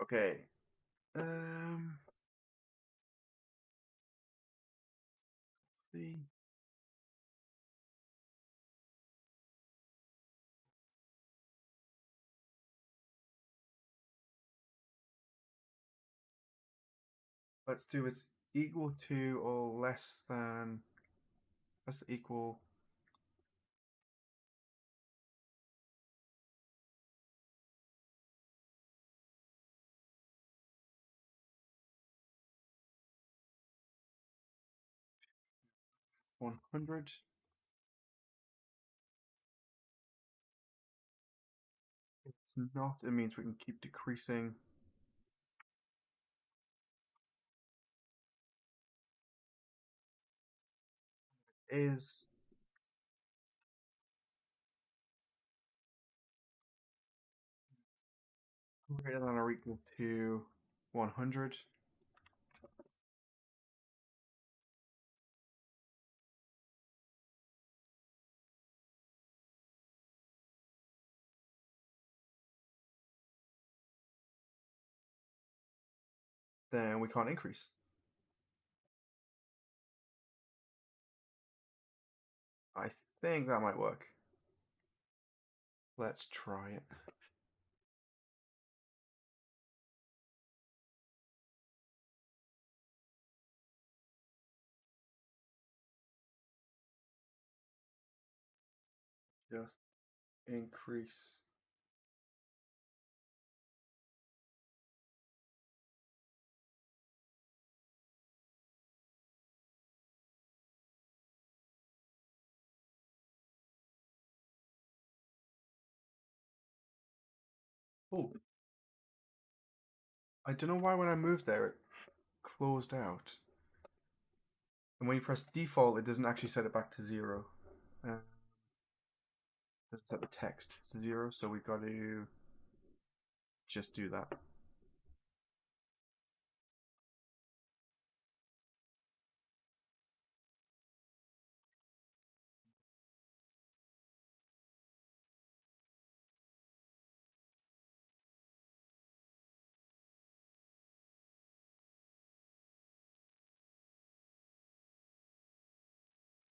Okay. See. Let's do it equal to or less than. Let's equal. $100. It's not. It means we can keep decreasing. Is greater than or equal to 100. Then we can't increase. I think that might work. Let's try it. Just increase. Oh, I don't know why when I moved there it closed out. And when you press default, it doesn't actually set it back to 0. It doesn't set the text to 0, so we've got to just do that.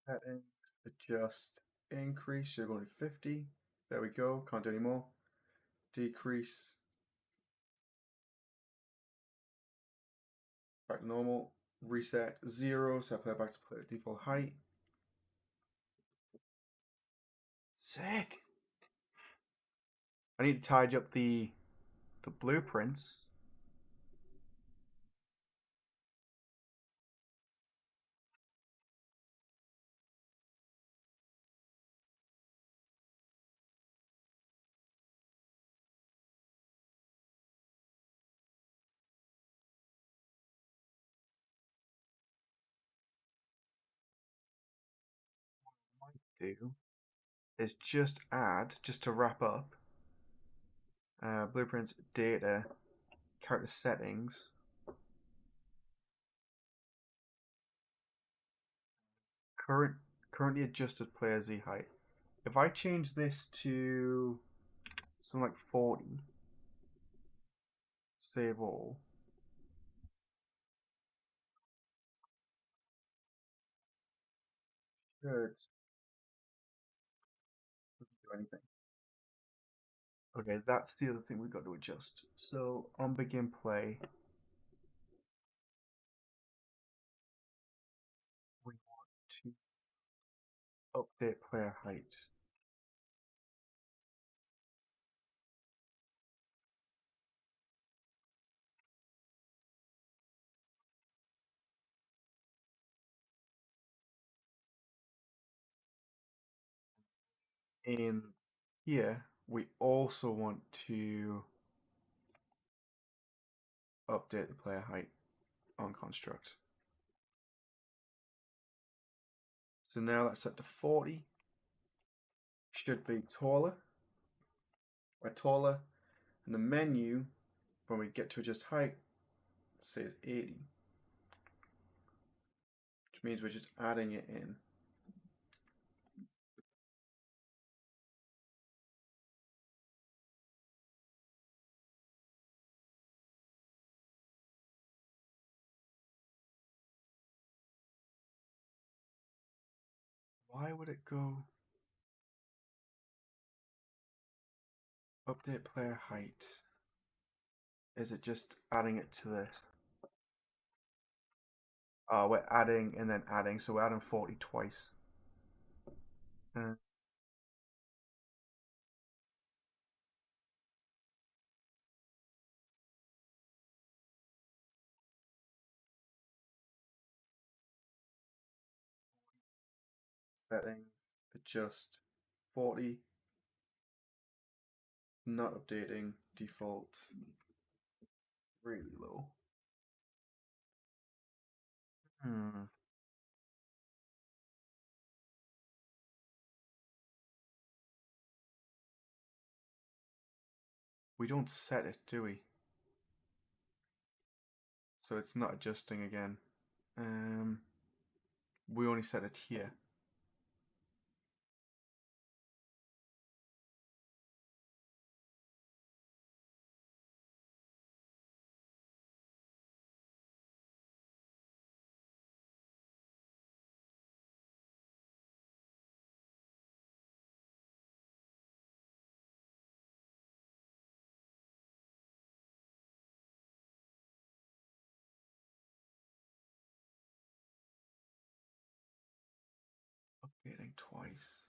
Settings, adjust, increase, you're going to 50. There we go, can't do any more. Decrease, back to normal. Reset 0, set player back to player default height. Sick! I need to tidy up the blueprints. Do is just add, just to wrap up, blueprints, data, character settings, currently adjusted player Z height. If I change this to something like 40, save all. Should do anything. Okay, that's the other thing we've got to adjust. So on begin play, we want to update player height. In here, we also want to update the player height on construct. So now that's set to 40. Should be taller. We're taller. And the menu, when we get to adjust height, says 80. Which means we're just adding it in. Why would it go update player height? Is it just adding it to this? Oh, we're adding and then adding, so we're adding 40 twice. Settings, adjust 40, not updating, default, really low. We don't set it, do we? So it's not adjusting again. We only set it here. Updating twice.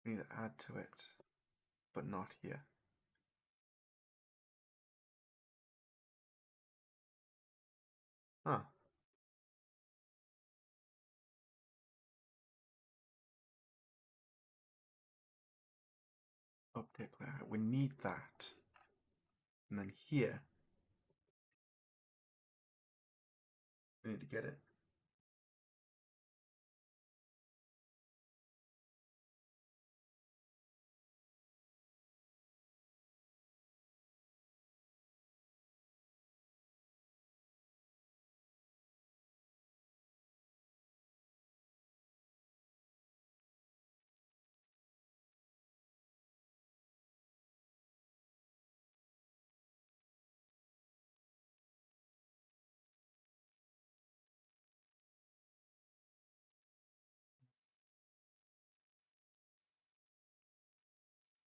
We need to add to it, but not here. Huh. Update player. We need that. And then here, we need to get it.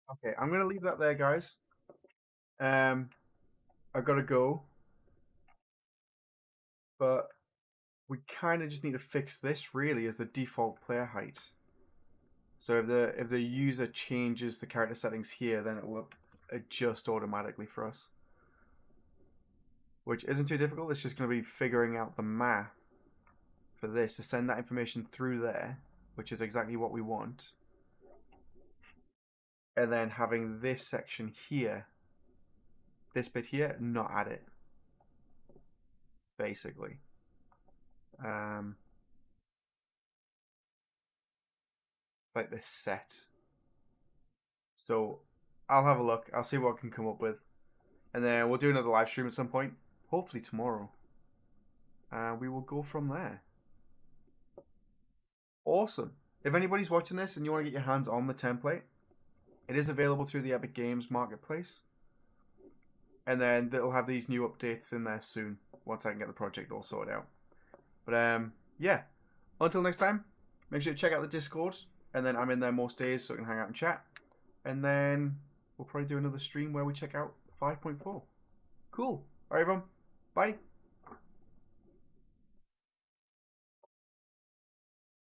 Okay, I'm gonna leave that there, guys. I gotta go, but we kind of just need to fix this really as the default player height. So if the user changes the character settings here, then it will adjust automatically for us, which isn't too difficult. It's just going to be figuring out the math for this to send that information through there, which is exactly what we want, and then having this section here, this bit here, not add it, basically. It's like this set. So I'll have a look. I'll see what I can come up with, and then we'll do another live stream at some point, hopefully tomorrow. We will go from there. Awesome. If anybody's watching this and you want to get your hands on the template, it is available through the Epic Games Marketplace. And then they'll have these new updates in there soon, once I can get the project all sorted out. But yeah, until next time, make sure to check out the Discord. And then I'm in there most days so I can hang out and chat. And then we'll probably do another stream where we check out 5.4. Cool. Alright everyone, bye.